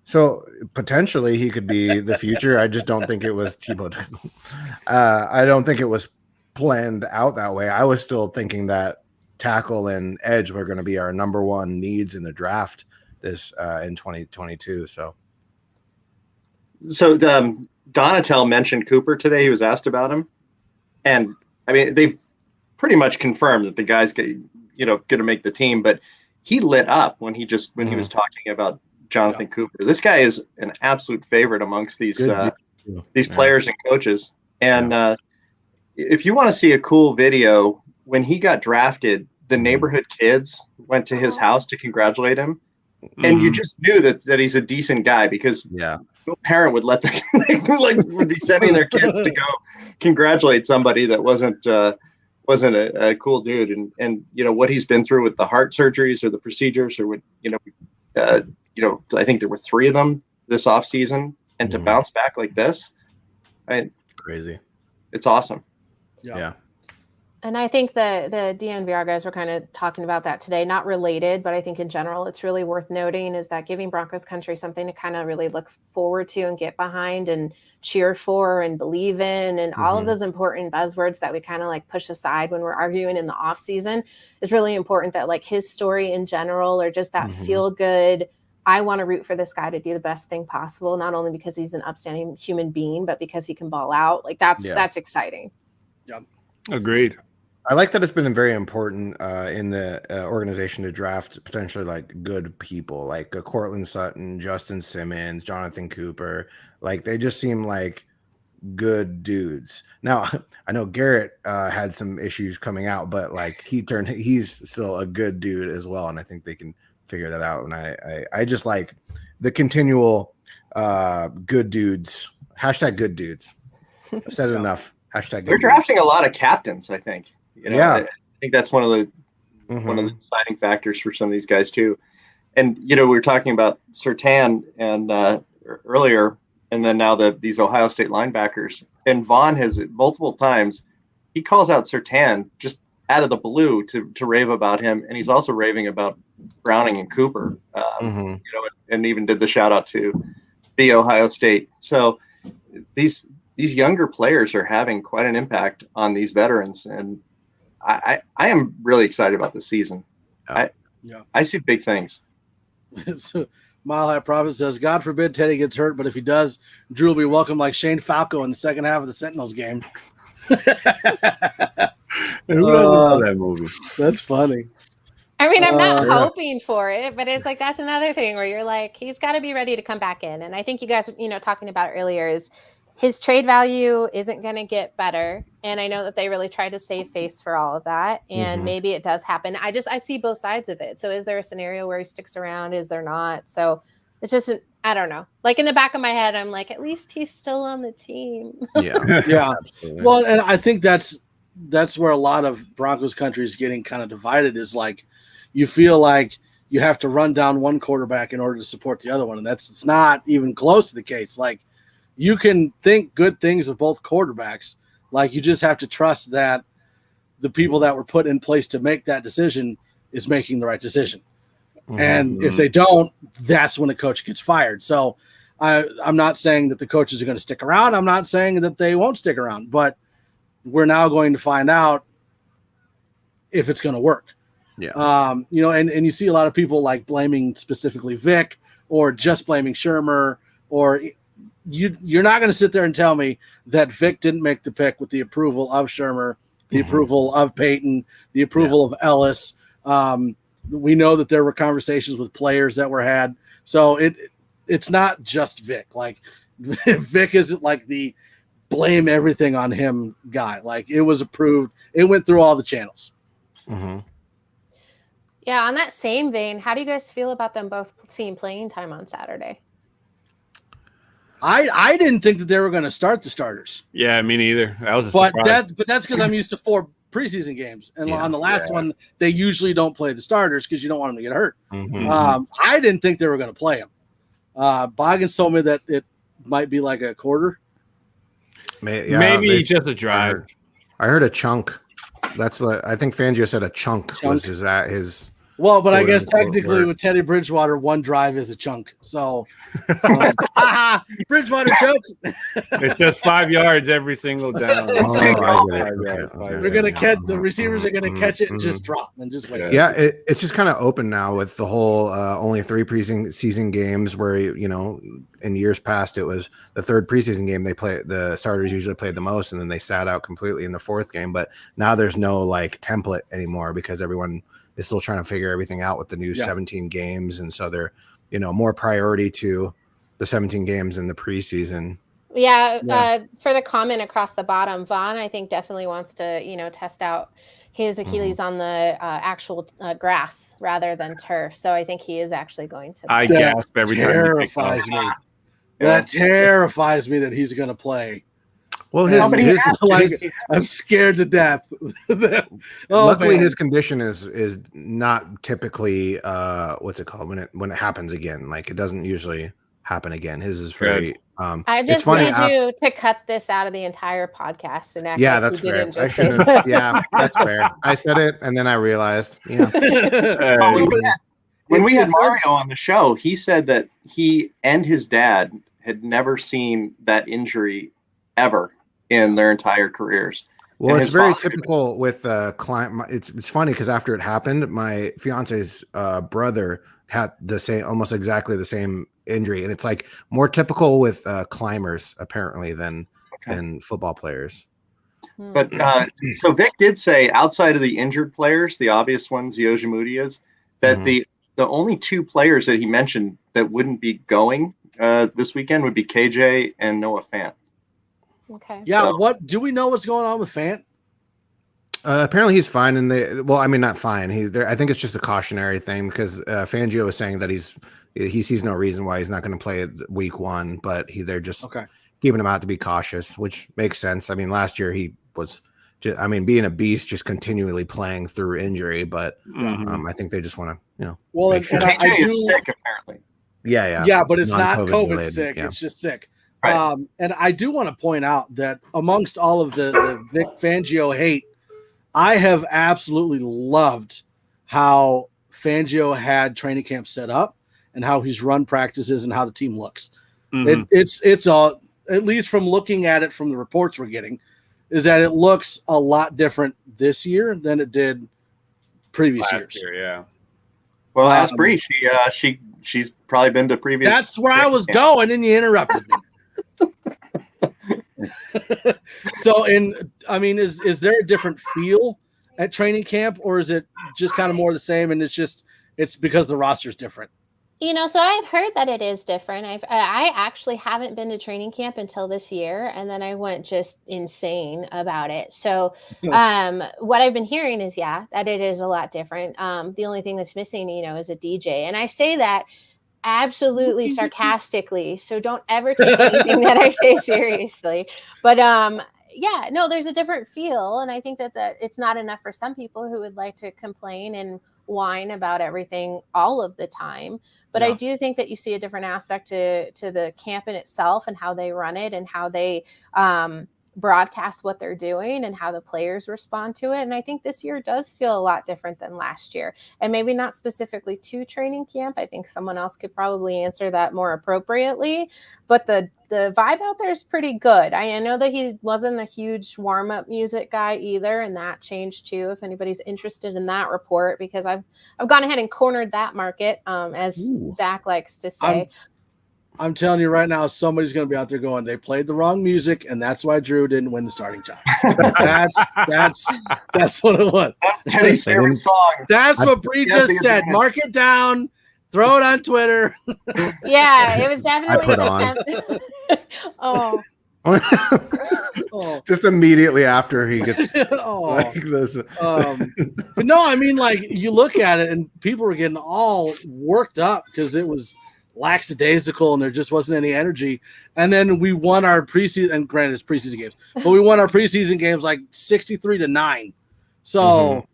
so potentially he could be the future. I just don't think it was Thibaut. I don't think it was planned out that way. I was still thinking that tackle and edge were going to be our number one needs in the draft this in 2022. So Donatel mentioned Cooper today. He was asked about him, and I mean, they pretty much confirmed that the guy's going to make the team. But he lit up when he was talking about Jonathan Cooper. This guy is an absolute favorite amongst these players and coaches. And if you want to see a cool video, when he got drafted, the neighborhood kids went to his house to congratulate him. And you just knew that he's a decent guy, because no parent would let them would be sending their kids to go congratulate somebody that wasn't a cool dude. And what he's been through with the heart surgeries or the procedures, or I think there were 3 of them this off season, and to bounce back like this, crazy. It's awesome. Yeah. And I think the DNVR guys were kind of talking about that today, not related, but I think in general, it's really worth noting is that giving Broncos country something to kind of really look forward to and get behind and cheer for and believe in, and all of those important buzzwords that we kind of like push aside when we're arguing in the off season is really important. That like his story in general, or just that feel good, I want to root for this guy to do the best thing possible, not only because he's an upstanding human being, but because he can ball out. Like that's exciting. Yeah, agreed. I like that it's been very important in the organization to draft potentially like good people, like Cortland Sutton, Justin Simmons, Jonathan Cooper. Like they just seem like good dudes. Now I know Garrett had some issues coming out, but like he's still a good dude as well, and I think they can figure that out. And I just like the continual good dudes. Hashtag good dudes. I've said it enough. Hashtag. They're drafting a lot of captains, I think. I think that's one of the deciding factors for some of these guys too. And we were talking about Surtain and earlier, and then now these Ohio State linebackers. And Vaughn has multiple times he calls out Surtain just out of the blue to rave about him, and he's also raving about Browning and Cooper. And even did the shout out to the Ohio State. So these younger players are having quite an impact on these veterans, and I am really excited about this season. I see big things. So, Mile High Prophet says, God forbid Teddy gets hurt, but if he does, Drew will be welcome like Shane Falco in the second half of the Sentinels game. Who doesn't know that movie? That's funny. I mean, I'm not hoping for it, but it's like that's another thing where you're like, he's got to be ready to come back in. And I think you guys, talking about earlier is his trade value isn't going to get better. And I know that they really tried to save face for all of that. And maybe it does happen. I see both sides of it. So is there a scenario where he sticks around? Is there not? So it's just, I don't know. Like in the back of my head, I'm like, at least he's still on the team. Yeah. Absolutely. Well, and I think that's where a lot of Broncos country is getting kind of divided, is like, you feel like you have to run down one quarterback in order to support the other one. And it's not even close to the case. Like, you can think good things of both quarterbacks. Like, you just have to trust that the people that were put in place to make that decision is making the right decision. And if they don't, that's when the coach gets fired. So I'm not saying that the coaches are going to stick around. I'm not saying that they won't stick around, but we're now going to find out if it's going to work. Yeah. And you see a lot of people like blaming specifically Vic, or just blaming Shermer, or you're not going to sit there and tell me that Vic didn't make the pick with the approval of Shermer, the approval of Peyton, the approval of Ellis. We know that there were conversations with players that were had. So it's not just Vic. Like, Vic isn't like the blame everything on him guy. Like, it was approved. It went through all the channels. Yeah. On that same vein, how do you guys feel about them both seeing playing time on Saturday? I didn't think that they were going to start the starters. Yeah, me neither. That was a surprise. But that's because I'm used to 4 preseason games, and on the last one, they usually don't play the starters because you don't want them to get hurt. I didn't think they were going to play them. Boggins told me that it might be like a quarter. Maybe just a drive. I heard a chunk. That's what I think Fangio said. A chunk. Was his. Well, but I guess technically with Teddy Bridgewater, one drive is a chunk. So, Bridgewater joke. It's just 5 yards every single down. They're gonna catch the receivers are gonna catch it and just drop and just wait. Yeah, it's just kind of open now with the whole only 3 preseason games, where in years past it was the 3rd preseason game the starters usually played the most, and then they sat out completely in the 4th game. But now there's no like template anymore because everyone is still trying to figure everything out with the new 17 games. And so they're, more priority to the 17 games in the preseason. Yeah. For the comment across the bottom, Vaughn, I think definitely wants to, test out his Achilles on the actual grass rather than turf. So I think he is actually going to. I gasp every time. Terrifies me. That terrifies me that he's going to play. Well, I'm scared to death. Luckily, his condition is not typically what's it called when it happens again. Like, it doesn't usually happen again. His is very. I it's just funny need you to cut this out of the entire podcast and act Yeah, like that's you fair. didn't I just say shouldn't. that. Yeah, that's fair. I said it, and then I realized. Yeah. When we had Mario on the show, he said that he and his dad had never seen that injury ever in their entire careers. Well, And it's his very father- typical with client. It's funny because after it happened, my fiance's brother had the same, almost exactly the same injury, and it's like more typical with climbers apparently than football players. But so Vic did say, outside of the injured players, the obvious ones, the Ojemudias, that the only two players that he mentioned that wouldn't be going this weekend would be KJ and Noah Fant. Okay. Yeah. So- What do we know what's going on with Fant? Apparently he's fine, and not fine. He's there. I think it's just a cautionary thing because Fangio is saying that he sees no reason why he's not going to play week 1, but they're just keeping him out to be cautious, which makes sense. I mean, last year he was, being a beast, just continually playing through injury, but I think they just want to, Well, make sure. and KJ is sick apparently. Yeah, but it's not Non-COVID COVID related, sick. yeah. It's just sick. Right. And I do want to point out that amongst all of the Vic Fangio hate, I have absolutely loved how Fangio had training camp set up and how he's run practices and how the team looks. It's all, at least from looking at it from the reports we're getting, is that it looks a lot different this year than it did previous years. Yeah. Well, ask Bree. She's probably been to previous. That's where I was going, and you interrupted me. So, is there a different feel at training camp, or is it just kind of more the same? And it's because the roster's different. So I've heard that it is different. I actually haven't been to training camp until this year, and then I went just insane about it. So what I've been hearing is, that it is a lot different. The only thing that's missing, is a DJ. And I say that absolutely sarcastically, so don't ever take anything that I say seriously. But there's a different feel, and I think that it's not enough for some people who would like to complain and whine about everything all of the time. But I do think that you see a different aspect to the camp in itself and how they run it and how they broadcast what they're doing and how the players respond to it. And I think this year does feel a lot different than last year, and maybe not specifically to training camp. I think someone else could probably answer that more appropriately, but the vibe out there is pretty good. I know that he wasn't a huge warm-up music guy either, and that changed too, if anybody's interested in that report, because I've gone ahead and cornered that market, as Zach likes to say. I'm telling you right now, somebody's going to be out there going, they played the wrong music, and that's why Drew didn't win the starting job. That's what it was. That's Teddy's favorite song. That's what Bree just said. Mark it down. Throw it on Twitter. Yeah, it was definitely just immediately after he gets like this. But no, you look at it and people were getting all worked up because it was lackadaisical and there just wasn't any energy. And then we won our preseason, and granted it's preseason games, but we won our preseason games like 63-9. So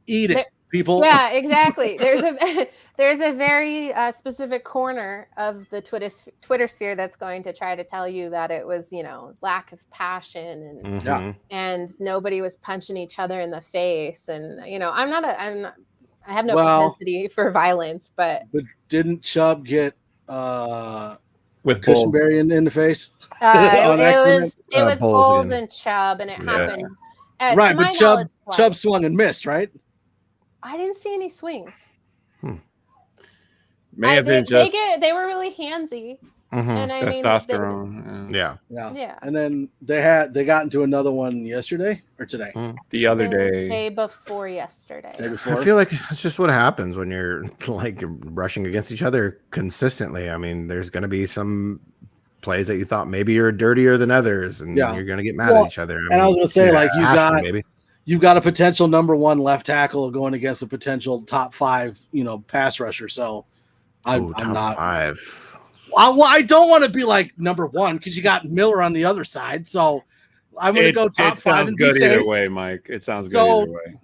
eat it, people. Yeah, exactly. There's a very specific corner of the Twitter sphere that's going to try to tell you that it was, lack of passion and nobody was punching each other in the face. And, I have no propensity for violence, but didn't Chubb get with Cushenberry in the face? It was Bowles Bowles and Chubb, and it happened. Right, but Chubb swung and missed, right? I didn't see any swings. May have been just they were really handsy. And I testosterone. Yeah. And then they got into another one yesterday or today. The other day before yesterday. Day before. I feel like it's just what happens when you're like rushing against each other consistently. I mean, there's going to be some plays that you thought maybe you're dirtier than others, and you're going to get mad at each other. I was going to say, like, you've got a potential number 1 left tackle going against a potential top 5, pass rusher. So I'm not 5. I don't want to be like number 1 because you got Miller on the other side. So I'm going to go top 5 and be good safe. Either way, Mike. It sounds good either way.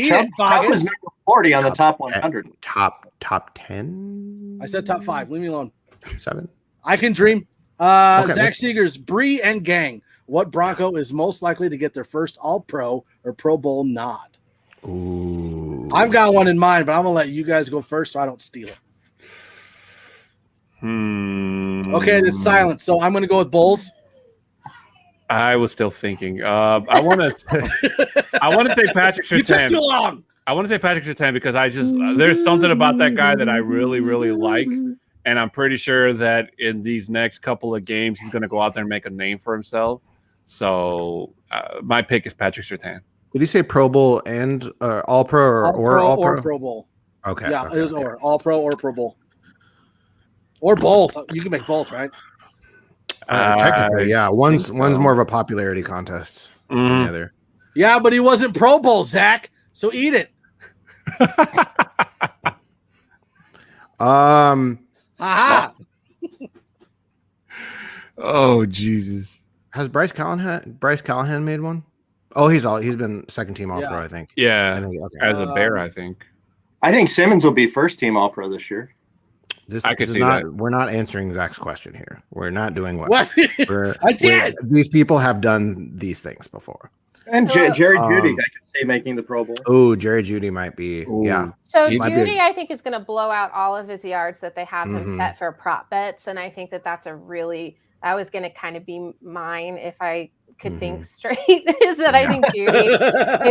Chubb was number 40 on the top 100. Top 10. I said top 5. Leave me alone. 7. I can dream. Okay. Zach Seegers, Bree and gang. What Bronco is most likely to get their first All-Pro or Pro Bowl nod? Ooh. I've got one in mind, but I'm gonna let you guys go first so I don't steal it. Okay, it's silent. So I'm gonna go with Bulls. I was still thinking. I want to say Patrick You took Surtain. too long. I want to say Patrick Surtain because there's something about that guy that I really, really like. And I'm pretty sure that in these next couple of games, he's going to go out there and make a name for himself. So my pick is Patrick Surtain. Did you say Pro Bowl and All-Pro or All-Pro? Or Pro Bowl. Okay. Yeah, okay, it was okay. or All-Pro or Pro Bowl. Or both. You can make both, right? Technically, yeah. One's more of a popularity contest than the other. Yeah, but he wasn't Pro Bowl, Zach. So eat it. Aha. Oh, Jesus. Has Bryce Callahan made one? Oh, he's been second team All-Pro, Yeah. I think. Yeah. I think, okay. As a Bear, I think. I think Simmons will be first team All-Pro this year. I could see that. We're not answering Zach's question here. We're not doing What? I did. These people have done these things before. And Jerry Jeudy, I could see making the Pro Bowl. Oh, Jerry Jeudy might be. Ooh. Yeah. So He might Judy, be- I think, is going to blow out all of his yards that they have him Mhm. set for prop bets, and I think that that's that was going to kind of be mine if I could think straight. Is that I think Judy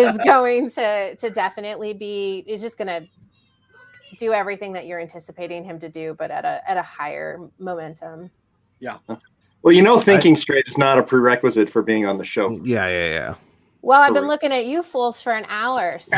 is going to definitely is just going to do everything that you're anticipating him to do, but at a higher momentum. Yeah. Well, thinking straight is not a prerequisite for being on the show. Yeah. Well, I've been looking at you fools for an hour, so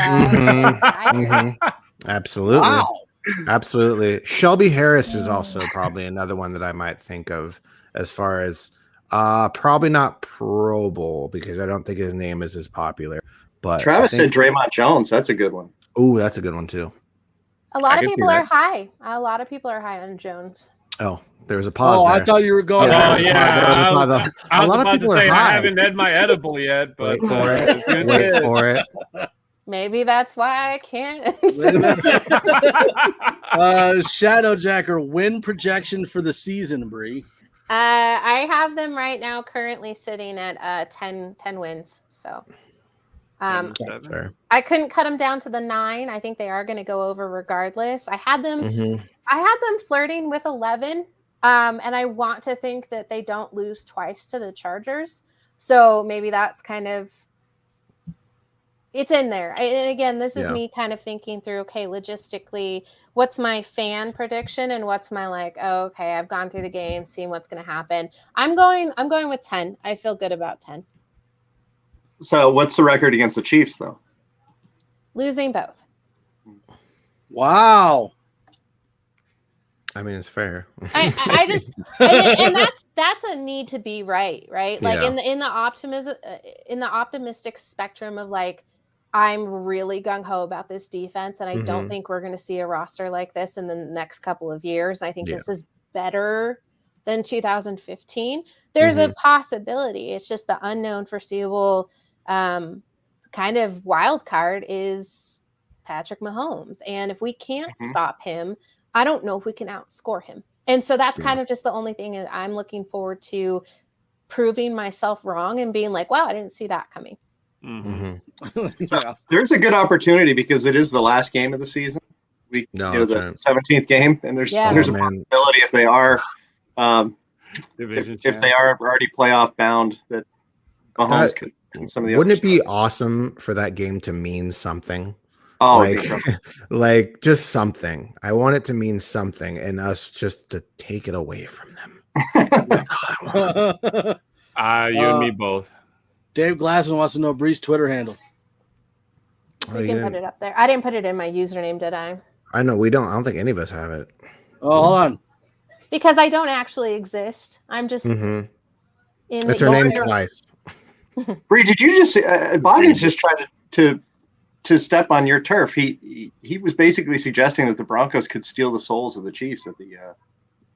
Absolutely. Wow. Absolutely. Shelby Harris is also probably another one that I might think of as far as probably not Pro Bowl because I don't think his name is as popular. But Travis said Draymond Jones. That's a good one. Oh, that's a good one too. a lot I of can see people are that. high. A lot of people are high on Jones. Oh, there was a pause. I there. thought you were going. Oh, there was a yeah. pause. There was a pause. I A was lot of about people to are say I high. haven't had my edible yet, but Wait for it. Wait for it. Maybe that's why I can't. Shadowjacker win projection for the season, Bree. I have them right now currently sitting at 10 wins. So Fair. I couldn't cut them down to the 9. I think they are going to go over regardless. I had them Mhm. flirting with 11. And I want to think that they don't lose twice to the Chargers. So maybe that's kind of it's in there. And again, this is me kind of thinking through, okay, logistically, what's my fan prediction and what's my okay, I've gone through the game, seeing what's going to happen. I'm going with 10. I feel good about 10. So what's the record against the Chiefs, though? Losing both. Wow. I mean, it's fair. I just and that's a need to be right? Like Yeah. in the optimistic spectrum of I'm really gung-ho about this defense, and I don't think we're going to see a roster like this in the next couple of years. I think this is better than 2015. There's a possibility. It's just the unknown foreseeable kind of wild card is Patrick Mahomes. And if we can't stop him, I don't know if we can outscore him. And so that's kind of just the only thing I'm looking forward to proving myself wrong and being like, wow, I didn't see that coming. Yeah. There's a good opportunity because it is the last game of the season. The 17th game, and there's a possibility if they are if they are already playoff bound that Mahomes could. Some of the Wouldn't it be awesome for that game to mean something? Oh, like just something. I want it to mean something, and us just to take it away from them. That's all I want. You and me both. Dave Glassman wants to know Bree's Twitter handle. We can put it up there. I didn't put it in my username, did I? I know we don't. I don't think any of us have it. Oh, hold on. Because I don't actually exist. I'm just in the it's her name twice. Bree, did you just Boggins just tried to step on your turf? He was basically suggesting that the Broncos could steal the souls of the Chiefs at the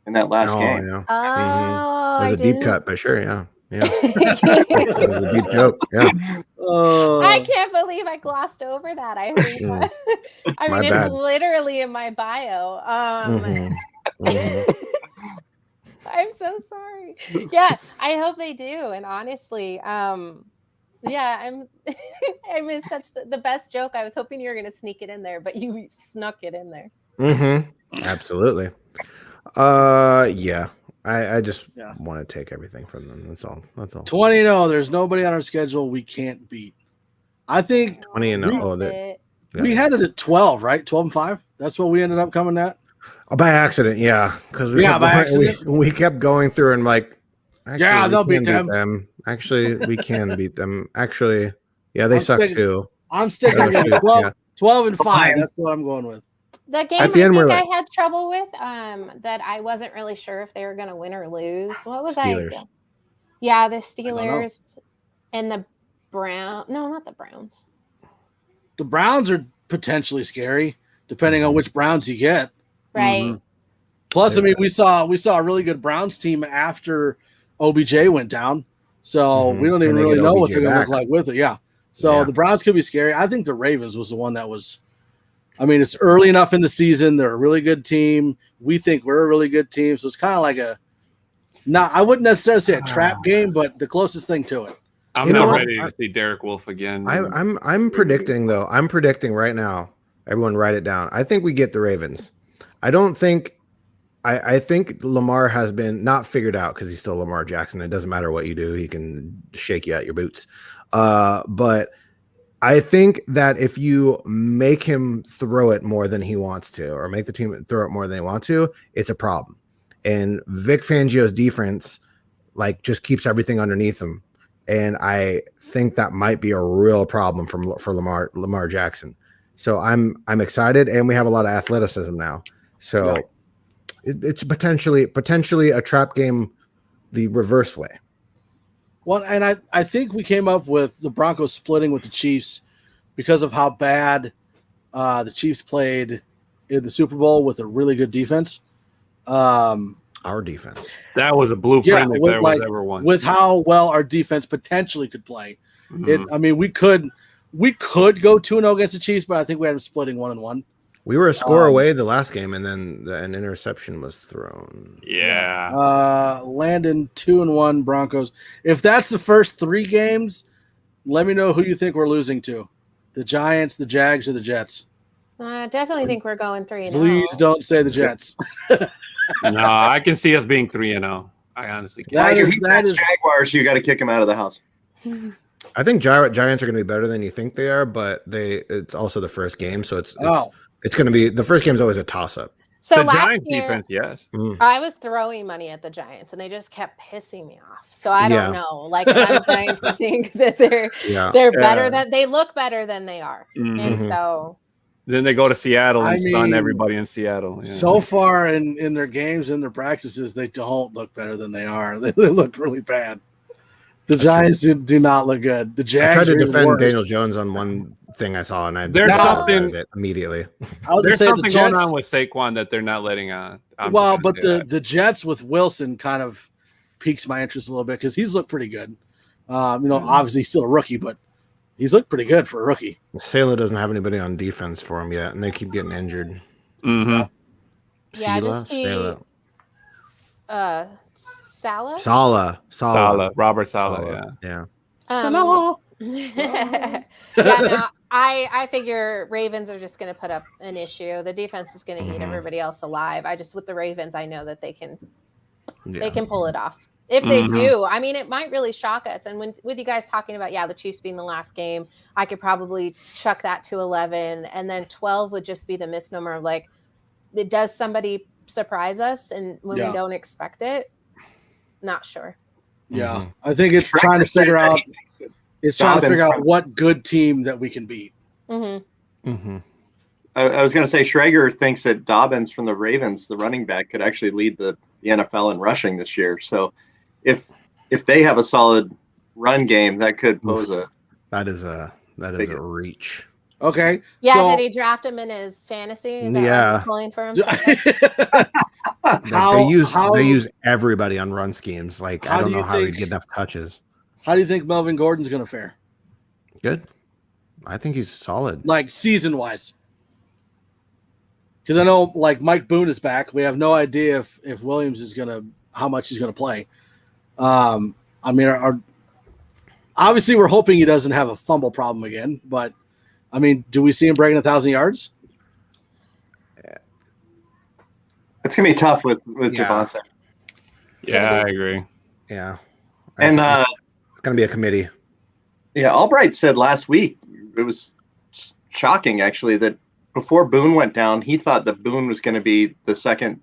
in that last game. Yeah. Oh, It was a deep cut, but sure, yeah. It was a deep joke. Yeah. I can't believe I glossed over that. I think I mean, it's literally in my bio. I'm so sorry. Yeah, I hope they do. And honestly, yeah, I miss such the best joke. I was hoping you were going to sneak it in there, but you snuck it in there. Absolutely. Yeah. I just Yeah. want to take everything from them. That's all. 20-0. There's nobody on our schedule we can't beat. I think 20-0. we had it at 12, right? 12-5. That's what we ended up coming at. By accident, yeah. Because we kept going through and like, actually, they'll beat them. Actually, we can beat them. Actually, yeah, they suck too. I'm sticking with 12-5. That's what I'm going with. The game I had trouble with, that I wasn't really sure if they were going to win or lose. What was Steelers. Yeah, the Steelers and the Browns. No, not the Browns. The Browns are potentially scary, depending on which Browns you get. Right. Mm-hmm. Plus, I mean, we saw a really good Browns team after OBJ went down, so we don't even really know what they're going to look like with it. Yeah. So the Browns could be scary. I think the Ravens was the one that was. I mean, it's early enough in the season. They're a really good team. We think we're a really good team. So it's kind of like I wouldn't necessarily say a trap game, but the closest thing to it. I'm not ready to see Derek Wolfe again. I'm predicting though. I'm predicting right now. Everyone write it down. I think we get the Ravens. I don't think. I think Lamar has been not figured out because he's still Lamar Jackson. It doesn't matter what you do; he can shake you out your boots. But I think that if you make him throw it more than he wants to, or make the team throw it more than they want to, it's a problem. And Vic Fangio's defense, like, just keeps everything underneath him. And I think that might be a real problem for Lamar Jackson. So I'm excited, and we have a lot of athleticism now. So it's potentially a trap game, the reverse way. Well, and I think we came up with the Broncos splitting with the Chiefs because of how bad the Chiefs played in the Super Bowl with a really good defense. Our defense. That was a blueprint if there was ever one. With how well our defense potentially could play. Mm-hmm. I mean, we could go 2-0 against the Chiefs, but I think we had them splitting 1-1. We were a score away the last game, and then an interception was thrown. Yeah. Landon 2-1 Broncos. If that's the first 3 games, let me know who you think we're losing to. The Giants, the Jags, or the Jets. I definitely think we're going 3-0. Please don't say the Jets. No, I can see us being 3-0. I honestly can. That is Jaguars. You got to kick them out of the house. I think Giants are going to be better than you think they are, but it's also the first game, so it's going to be the first game is always a toss up. So the last Giants year, defense, yes. I was throwing money at the Giants, and they just kept pissing me off. So I don't know. Like, I'm trying to think that they're better than they look better than they are, and so. Then they go to Seattle and stun everybody in Seattle. Yeah. So far in their games, in their practices, they don't look better than they are. They look really bad. The Giants do not look good. The Jags. I tried to defend Daniel Jones on one thing I saw, and there's something immediately. There's something going on with Saquon that they're not letting on. But the Jets with Wilson kind of piques my interest a little bit because he's looked pretty good. Obviously he's still a rookie, but he's looked pretty good for a rookie. Salah doesn't have anybody on defense for him yet, and they keep getting injured. Mm-hmm. Yeah, just see Salah. Robert Salah. Yeah. Salah. I figure Ravens are just going to put up an issue. The defense is going to eat everybody else alive. With the Ravens, I know that they can pull it off. If they do, I mean, it might really shock us. And with you guys talking about, the Chiefs being the last game, I could probably chuck that to 11, and then 12 would just be the misnomer of like, does somebody surprise us and when we don't expect it? Not sure. Yeah, I think it's trying to figure out. It's trying to figure out what good team that we can beat. I was going to say Schrager thinks that Dobbins from the Ravens, the running back, could actually lead the NFL in rushing this year. So if they have a solid run game, that could pose that is a reach. Okay. Yeah, did he draft him in his fantasy? Is that pulling for him? They use everybody on run schemes. Like, I don't know how he'd get enough touches. How do you think Melvin Gordon's going to fare? Good. I think he's solid. Like, season-wise. Because I know, like, Mike Boone is back. We have no idea if Williams is going to how much he's going to play. I mean, obviously we're hoping he doesn't have a fumble problem again, but I mean, do we see him breaking 1,000 yards? It's gonna be tough with Javonte. Yeah, I agree. Yeah. And it's going to be a committee. Yeah, Albright said last week, it was shocking actually, that before Boone went down, he thought that Boone was going to be the second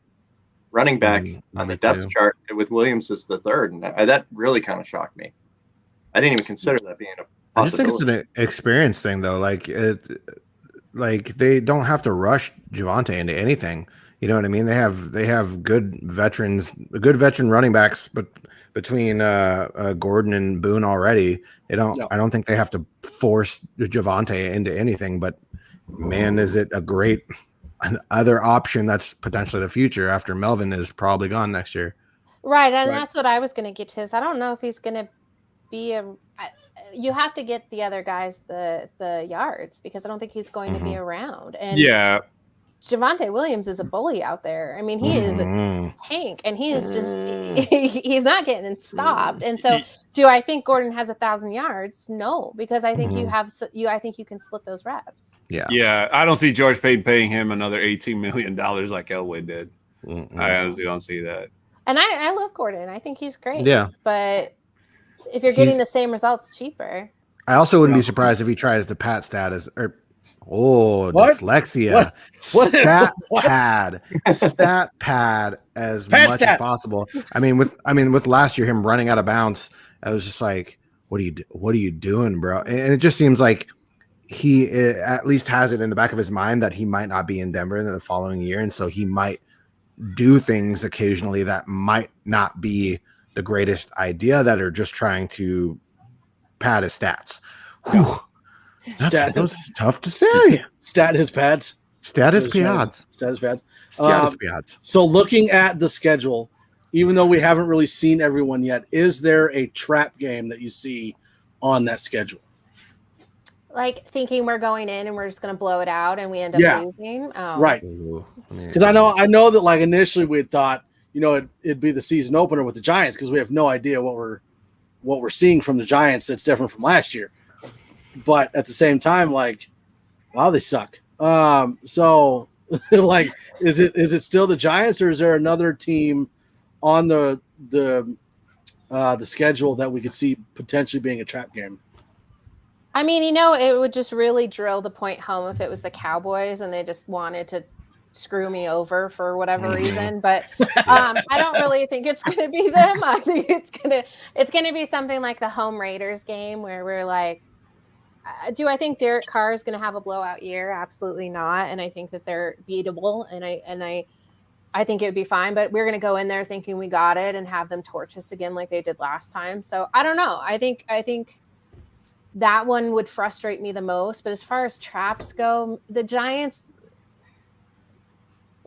running back on the depth chart with Williams as the third. And that really kind of shocked me. I didn't even consider that being a possibility. I just think it's an experience thing, though. Like they don't have to rush Javonte into anything. You know what I mean? They have good veteran running backs, but between Gordon and Boone already, I don't think they have to force Javonte into anything. But man, is it another option that's potentially the future after Melvin is probably gone next year. Right, and that's what I was going to get to. Is I don't know if he's going to be you have to get the other guys the yards, because I don't think he's going to be around. And yeah, Javonte Williams is a bully out there. I mean, he is a tank, and he is just he's not getting stopped. And so, do I think Gordon has 1,000 yards? No, because I think I think you can split those reps. Yeah. I don't see George Payton paying him another $18 million like Elway did. I honestly don't see that. And I love Gordon. I think he's great. Yeah, but if you're getting the same results cheaper, I also wouldn't be surprised if he tries to pat stat dyslexia. Stat pad as much as possible. I mean, with last year him running out of bounds, I was just like, what are you doing, bro? And it just seems like he at least has it in the back of his mind that he might not be in Denver in the following year, and so he might do things occasionally that might not be the greatest idea, that are just trying to pad his stats. Whew. That's tough to say. Stat his pads. Status pads. So looking at the schedule, even though we haven't really seen everyone yet, is there a trap game that you see on that schedule? Like thinking we're going in and we're just going to blow it out and we end up losing. Oh. Right. Because I know that like initially we had thought, it'd be the season opener with the Giants, because we have no idea what we're seeing from the Giants that's different from last year. But at the same time, like, wow, they suck. So like, is it still the Giants, or is there another team on the schedule that we could see potentially being a trap game? I mean, it would just really drill the point home if it was the Cowboys and they just wanted to screw me over for whatever reason, but I don't really think it's going to be them. I think it's going to be something like the home Raiders game where we're like, do I think Derek Carr is going to have a blowout year? Absolutely not. And I think that they're beatable, and I think it would be fine, but we're going to go in there thinking we got it and have them torch us again like they did last time. So I don't know. I think that one would frustrate me the most. But as far as traps go, the Giants,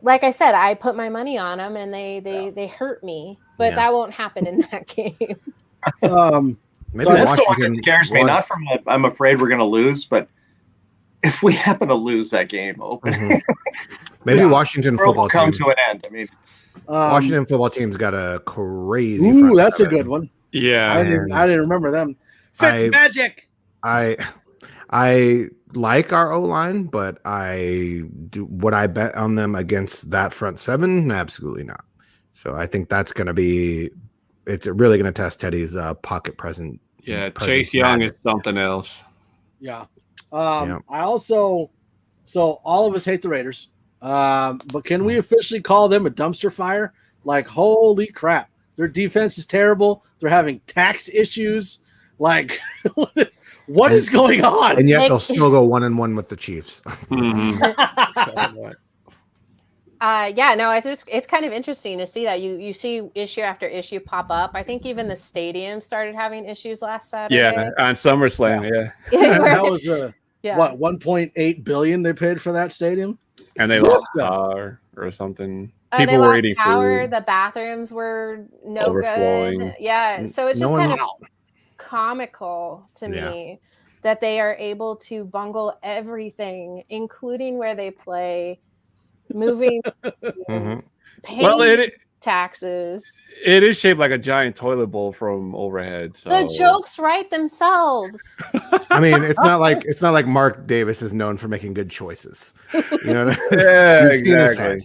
like I said, I put my money on them and they hurt me, but that won't happen in that game. Maybe that's the one that scares me. Not from what I'm afraid we're going to lose, but if we happen to lose that game, maybe Washington football come team to an end. I mean, Washington football team's got a crazy. Ooh, that's a good one. Yeah, I didn't remember them. Fitzmagic. I like our O-line, but would I bet on them against that front seven? Absolutely not. So I think that's going to be. It's really going to test Teddy's pocket present. Yeah, Chase Young is something else. Yeah. I also, so all of us hate the Raiders, but can we officially call them a dumpster fire? Like, holy crap. Their defense is terrible. They're having tax issues. Like, what is going on? And yet they'll still go 1-1 with the Chiefs. It's kind of interesting to see that you see issue after issue pop up. I think even the stadium started having issues last Saturday. Yeah, on SummerSlam. That was what, $1.8 billion they paid for that stadium, and they lost power or something. People were eating power. food. The bathrooms were no overflowing. Good. Yeah, so it's just kind of comical to me that they are able to bungle everything, including where they play. Moving, paying taxes. It is shaped like a giant toilet bowl from overhead. So The jokes write themselves. I mean, it's not like Mark Davis is known for making good choices. You know what I mean? Yeah, We've seen his head.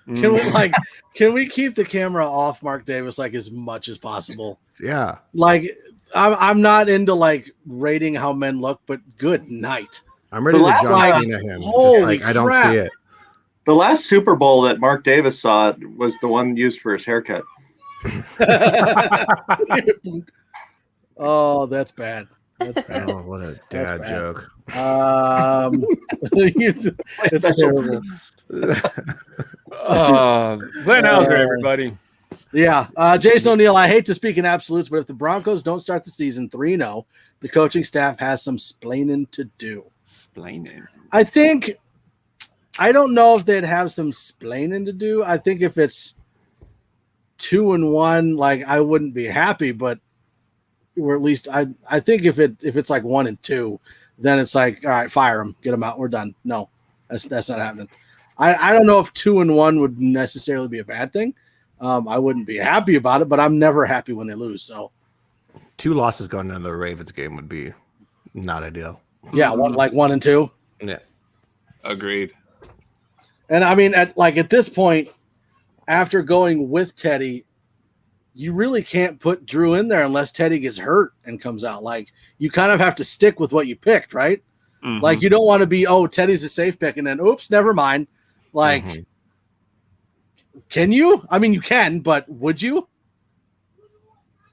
exactly. Can we keep the camera off Mark Davis like as much as possible? Yeah. Like I'm not into like rating how men look, but good night. I'm ready The to last John time- Cena him. Holy Just like I don't crap. see it. The last Super Bowl that Mark Davis saw was the one used for his haircut. Oh, that's bad. That's bad. Oh, what a dad bad. joke. It's terrible. Glenn Hauser, everybody. Yeah. Jason O'Neill, I hate to speak in absolutes, but if the Broncos don't start the season 3-0, the coaching staff has some splaining to do. Splaining. I don't know if they'd have some splaining to do. I think if it's 2-1, like I wouldn't be happy, but or at least I think if it's like 1-2, then it's like, all right, fire them, get them out, we're done. No, that's not happening. I don't know if 2-1 would necessarily be a bad thing. I wouldn't be happy about it, but I'm never happy when they lose. So 2 losses going into the Ravens game would be not ideal. yeah, 1-2. Yeah. Agreed. And I mean, at this point, after going with Teddy, you really can't put Drew in there unless Teddy gets hurt and comes out. Like, you kind of have to stick with what you picked, right? Mhm. Like, you don't want to be, Teddy's a safe pick, and then, oops, never mind. Like, can you? I mean, you can, but would you?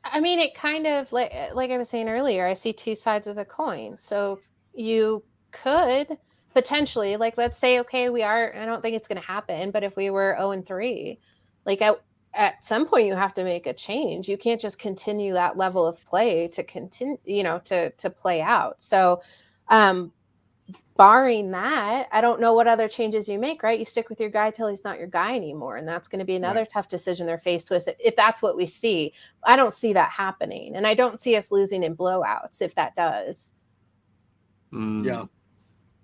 I mean, it kind of like I was saying earlier, I see two sides of the coin. So you could potentially, like, let's say, okay, I don't think it's going to happen, but if we were 0-3, like at some point you have to make a change. You can't just continue that level of play to continue, to play out. So, barring that, I don't know what other changes you make, right? You stick with your guy till he's not your guy anymore. And that's going to be another tough decision they're faced with if that's what we see. I don't see that happening. And I don't see us losing in blowouts if that does. Yeah.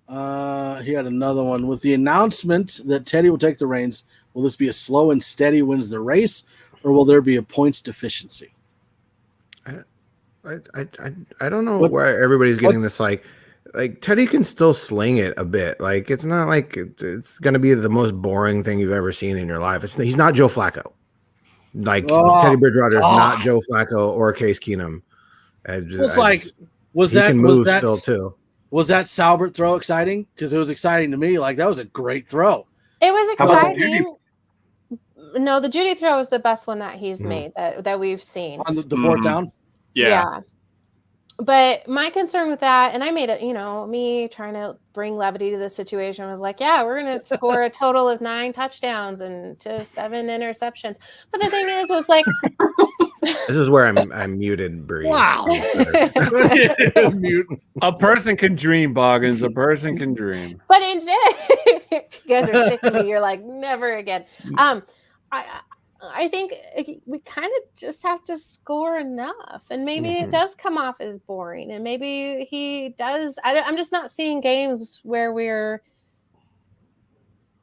He had another one. With the announcement that Teddy will take the reins, will this be a slow and steady wins the race, or will there be a points deficiency? I don't know where everybody's getting this like Teddy can still sling it a bit. Like, it's not like it's going to be the most boring thing you've ever seen in your life. He's not Joe Flacco. Like, Teddy Bridgewater is not Joe Flacco or Case Keenum. Was that Salbert throw exciting? Because it was exciting to me. Like, that was a great throw. It was exciting. No, the Judy throw is the best one that he's made that we've seen. On the fourth down? Yeah. But my concern with that, and I made it, me trying to bring levity to the situation was like, yeah, we're going to score a total of 9 touchdowns and 7 interceptions. But the thing is, it's like, this is where I'm muted, Bree. Wow. A person can dream, Boggins. A person can dream. But you guys are sick of me. You're like, never again. I think we kind of just have to score enough, and maybe it does come off as boring, and maybe he does. I'm just not seeing games where we're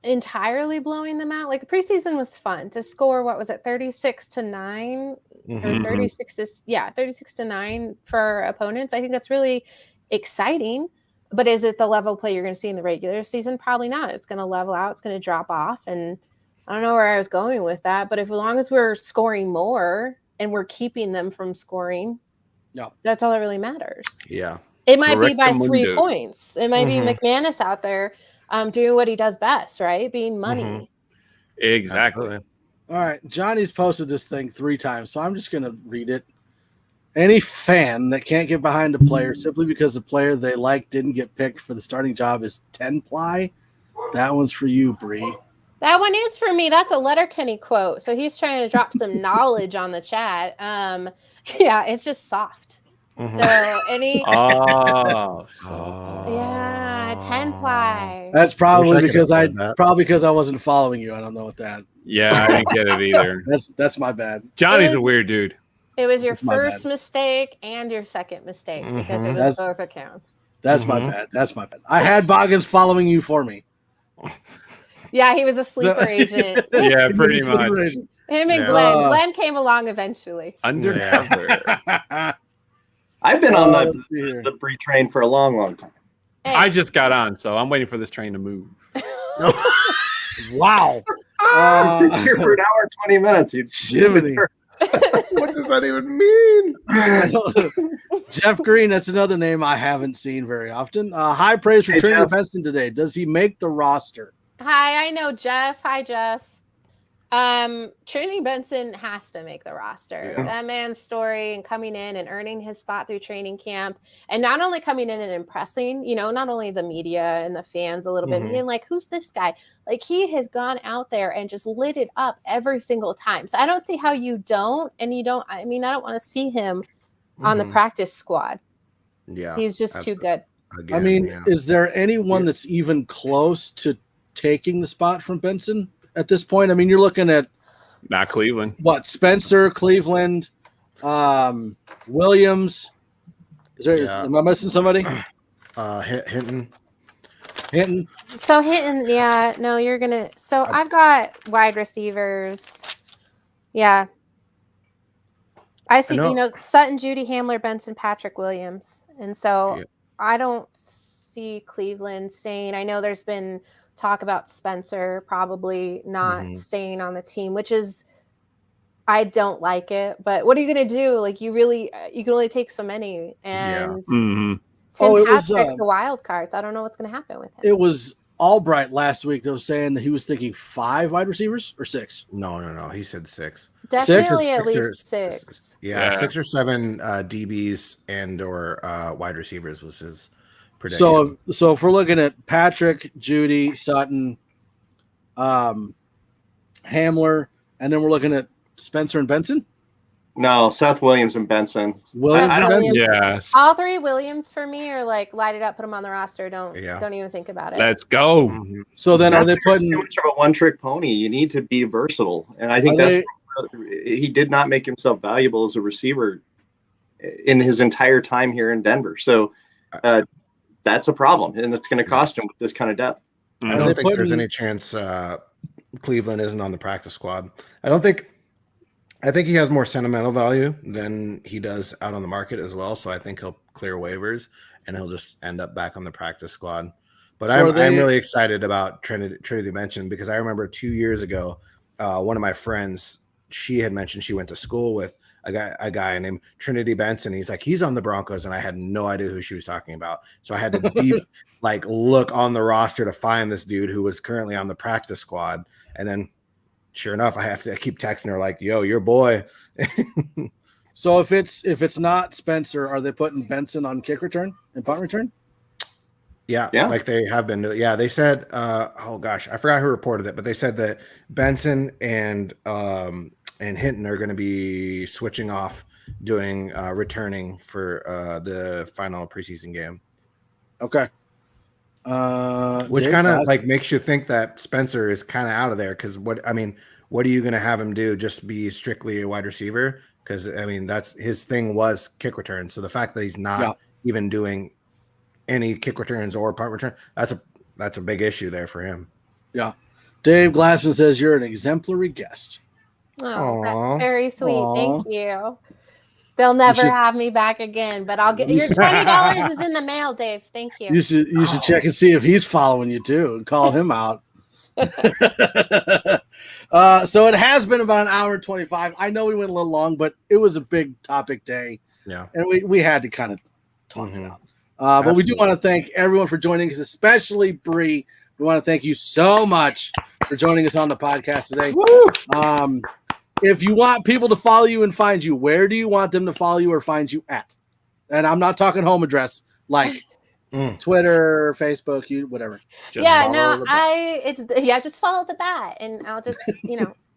entirely blowing them out. Like, the preseason was fun to score. What was it, 36-9 or 36-9 for our opponents? I think that's really exciting. But is it the level of play you're going to see in the regular season? Probably not. It's going to level out. It's going to drop off, and I don't know where I was going with that, but as long as we're scoring more and we're keeping them from scoring, that's all that really matters. Yeah. It might be by 3 points. It might be McManus out there doing what he does best, right? Being money. Exactly. Absolutely. All right. Johnny's posted this thing 3 times, so I'm just going to read it. Any fan that can't get behind a player simply because the player they like didn't get picked for the starting job is 10-ply. That one's for you, Bree. That one is for me. That's a Letterkenny quote. So he's trying to drop some knowledge on the chat. Yeah, it's just soft. So any yeah, 10-ply. That's probably because I wasn't following you. I don't know what that. Yeah, I didn't get it either. That's my bad. Johnny's a weird dude. It was your first mistake and your second mistake because it was both accounts. That's my bad. That's my bad. I had Boggins following you for me. Yeah, he was a sleeper agent. Yeah, pretty much. Him and Yeah. Glenn. Glenn came along eventually. Undercover. I've been on let's see here. the Bree train for a long, long time. Hey, I just got on, so I'm waiting for this train to move. Wow. Here for an hour and 20 minutes. You Jiminy. What does that even mean? Jeff Green, that's another name I haven't seen very often. High praise for Hey, Trinity Jeff. Benson today. Does he make the roster? Hi, I know Jeff. Hi, Jeff. Trinity Benson has to make the roster. Yeah. That man's story and coming in and earning his spot through training camp, and not only coming in and impressing, not only the media and the fans a little bit, Mhm. being like, who's this guy? Like, he has gone out there and just lit it up every single time. So I don't see how you don't, and you don't. I mean, I don't want to see him on the Mhm. practice squad. Yeah. He's just too good. Again, I mean, yeah. is there anyone that's even close to taking the spot from Benson at this point? I mean, you're looking at Not Cleveland. what? Spencer, Cleveland, Williams. Yeah. Am I missing somebody? Hinton. Hinton. So Hinton, yeah, no, you're gonna. So I've got wide receivers. Yeah, I see. I know. Sutton, Judy, Hamler, Benson, Patrick Williams, and so Yeah. I don't see Cleveland staying. I know there's been talk about Spencer probably not Mhm. staying on the team, which is. I don't like it, but what are you gonna do? Like, you can only take so many, and Mm-hmm. Tim it was, Patrick's the wild cards. I don't know what's gonna happen with him. It was Albright last week that was saying that he was thinking 5 wide receivers or 6. No. He said 6. Definitely Six at or- least 6. Yeah, Yeah. 6 or 7 DBs and or wide receivers was his prediction. So if we're looking at Patrick, Judy, Sutton, Hamler, and then we're looking at Spencer and Benson. No, Seth Williams and Benson. Williams I and don't- Benson. Yes. All 3 Williams for me are like, light it up, put them on the roster. Don't even think about it. Let's go. Mhm. So then are they Spencer's putting? too much of a one-trick pony? You need to be versatile, and I think Are he did not make himself valuable as a receiver in his entire time here in Denver. So that's a problem, and it's going to cost him with this kind of depth. I Mhm. don't they think there's putting- any chance Cleveland isn't on the practice squad. I think he has more sentimental value than he does out on the market as well. So I think he'll clear waivers and he'll just end up back on the practice squad. But So I'm really excited about Trinity Benson because I remember 2 years ago, one of my friends, she had mentioned she went to school with a guy named Trinity Benson. He's like, he's on the Broncos, and I had no idea who she was talking about. So I had to deep look on the roster to find this dude who was currently on the practice squad. And then sure enough, I keep texting her like, yo, your boy. So if it's not Spencer, are they putting Benson on kick return and punt return? Yeah, like they have been. Yeah, they said, oh gosh, I forgot who reported it, but they said that Benson and Hinton are going to be switching off doing returning for the final preseason game. Okay. Which Dave kind of Glass- makes you think that Spencer is kind of out of there because what are you going to have him do? Just be strictly a wide receiver? Because I mean, that's his thing was kick return. So the fact that he's not even doing any kick returns or punt return, that's a big issue there for him. Yeah. Dave Glassman says you're an exemplary guest. Oh, Aw. that's very sweet. Aw. Thank you. They'll never should- have me back again, but I'll get your $20 is in the mail, Dave. Thank you. You should check and see if he's following you too and call him out. So it has been about an hour and 25. I know we went a little long, but it was a big topic day. Yeah. And we had to kind of talk it Mhm. out. But we do Absolutely. want to thank everyone for joining us, especially Bree. We want to thank you so much for joining us on the podcast today. If you want people to follow you and find you, where do you want them to follow you or find you at? And I'm not talking home address, like Twitter, Facebook, whatever. Just Yeah, follow no, the bat. just follow the bat and I'll just,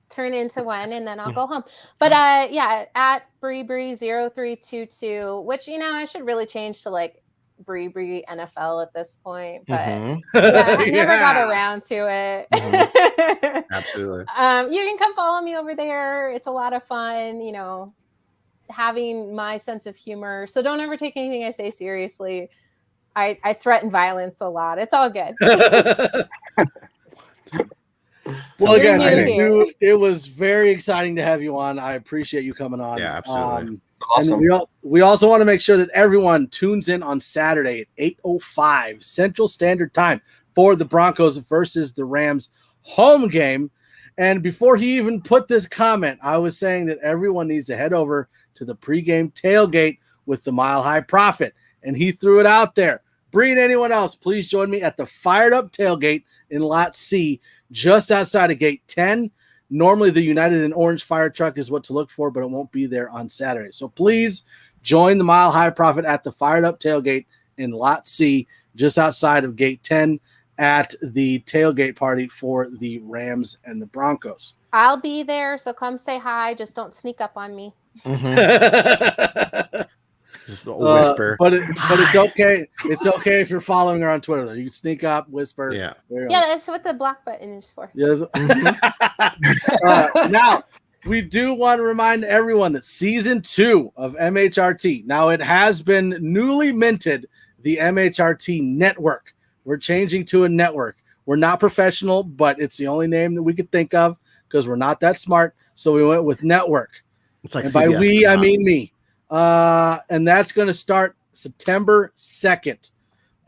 turn into one and then I'll go home. But at Bree0322, which, I should really change to like Bree NFL at this point, but Mhm. I never got around to it. Absolutely. You can come follow me over there. It's a lot of fun, having my sense of humor. So don't ever take anything I say seriously. I threaten violence a lot. It's all good. Well, again, You're new it was very exciting to have you on. I appreciate you coming on. Yeah, absolutely. Awesome. And we also want to make sure that everyone tunes in on Saturday at 8:05 Central Standard Time for the Broncos versus the Rams home game. And before he even put this comment, I was saying that everyone needs to head over to the pregame tailgate with the Mile High Prophet. And he threw it out there. Bree and anyone else, please join me at the Fired Up Tailgate in Lot C, just outside of Gate 10. Normally, the United and Orange fire truck is what to look for, but it won't be there on Saturday. So please join the Mile High Prophet at the Fired Up Tailgate in Lot C, just outside of Gate 10 at the tailgate party for the Rams and the Broncos. I'll be there, so come say hi. Just don't sneak up on me. Just a whisper. But it's okay. It's okay if you're following her on Twitter, though. You can sneak up, whisper. Yeah. Yeah, that's what the black button is for. Yes. Now, we do want to remind everyone that season 2 of MHRT, now it has been newly minted, the MHRT Network. We're changing to a network. We're not professional, but it's the only name that we could think of because we're not that smart. So we went with network. It's like and by CBS, we, but I not. mean me. And that's going to start September 2nd.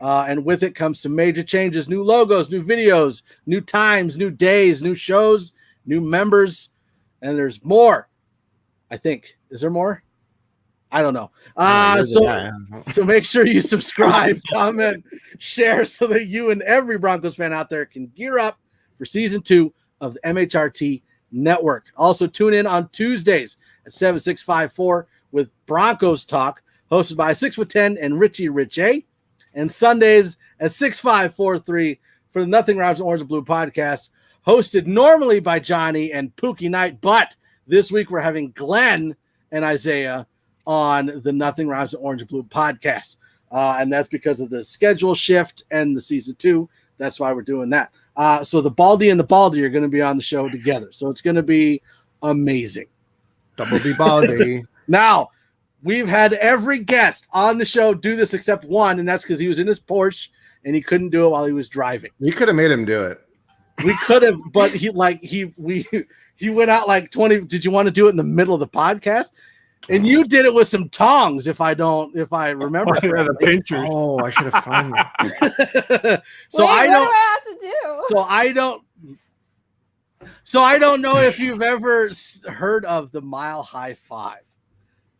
And with it comes some major changes, new logos, new videos, new times, new days, new shows, new members, and there's more. I think. Is there more? I don't know. So make sure you subscribe, comment, share so that you and every Broncos fan out there can gear up for season 2 of the MHRT Network. Also tune in on Tuesdays at 7654 with Broncos Talk, hosted by 6'10" and Richie Rich A. And Sundays at 6543 for the Nothing Rhymes with Orange and Blue podcast, hosted normally by Johnny and Pookie Knight, but this week we're having Glenn and Isaiah on the Nothing Rhymes with Orange and Blue podcast. And that's because of the schedule shift and the season 2. That's why we're doing that. So the Baldy and the Baldy are going to be on the show together. So it's going to be amazing. Double D Baldy. Now, we've had every guest on the show do this except one, and that's because he was in his Porsche and he couldn't do it while he was driving. You could have made him do it. We could have, but he went out like 20. Did you want to do it in the middle of the podcast? And you did it with some tongs, if I remember correctly. The pinchers. Oh, I should have found that. So Wait, I what don't. do I have to do? So I don't know if you've ever heard of the Mile High Five,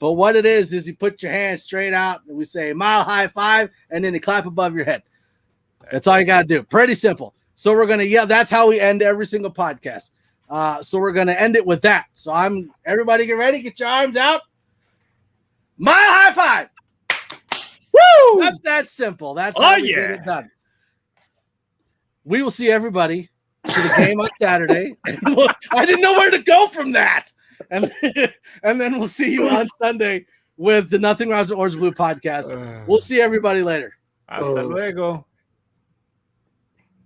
but what it is you put your hands straight out and we say Mile High Five, and then you clap above your head. That's all you got to do. Pretty simple. So we're gonna that's how we end every single podcast. So we're gonna end it with that. So everybody get ready, get your arms out. Mile High Five. Woo! That's that simple. That's how we get it done. We will see everybody for the game on Saturday. I didn't know where to go from that. And then we'll see you on Sunday with the Nothing Rhymes with Orange and Blue podcast. We'll see everybody later. Hasta luego.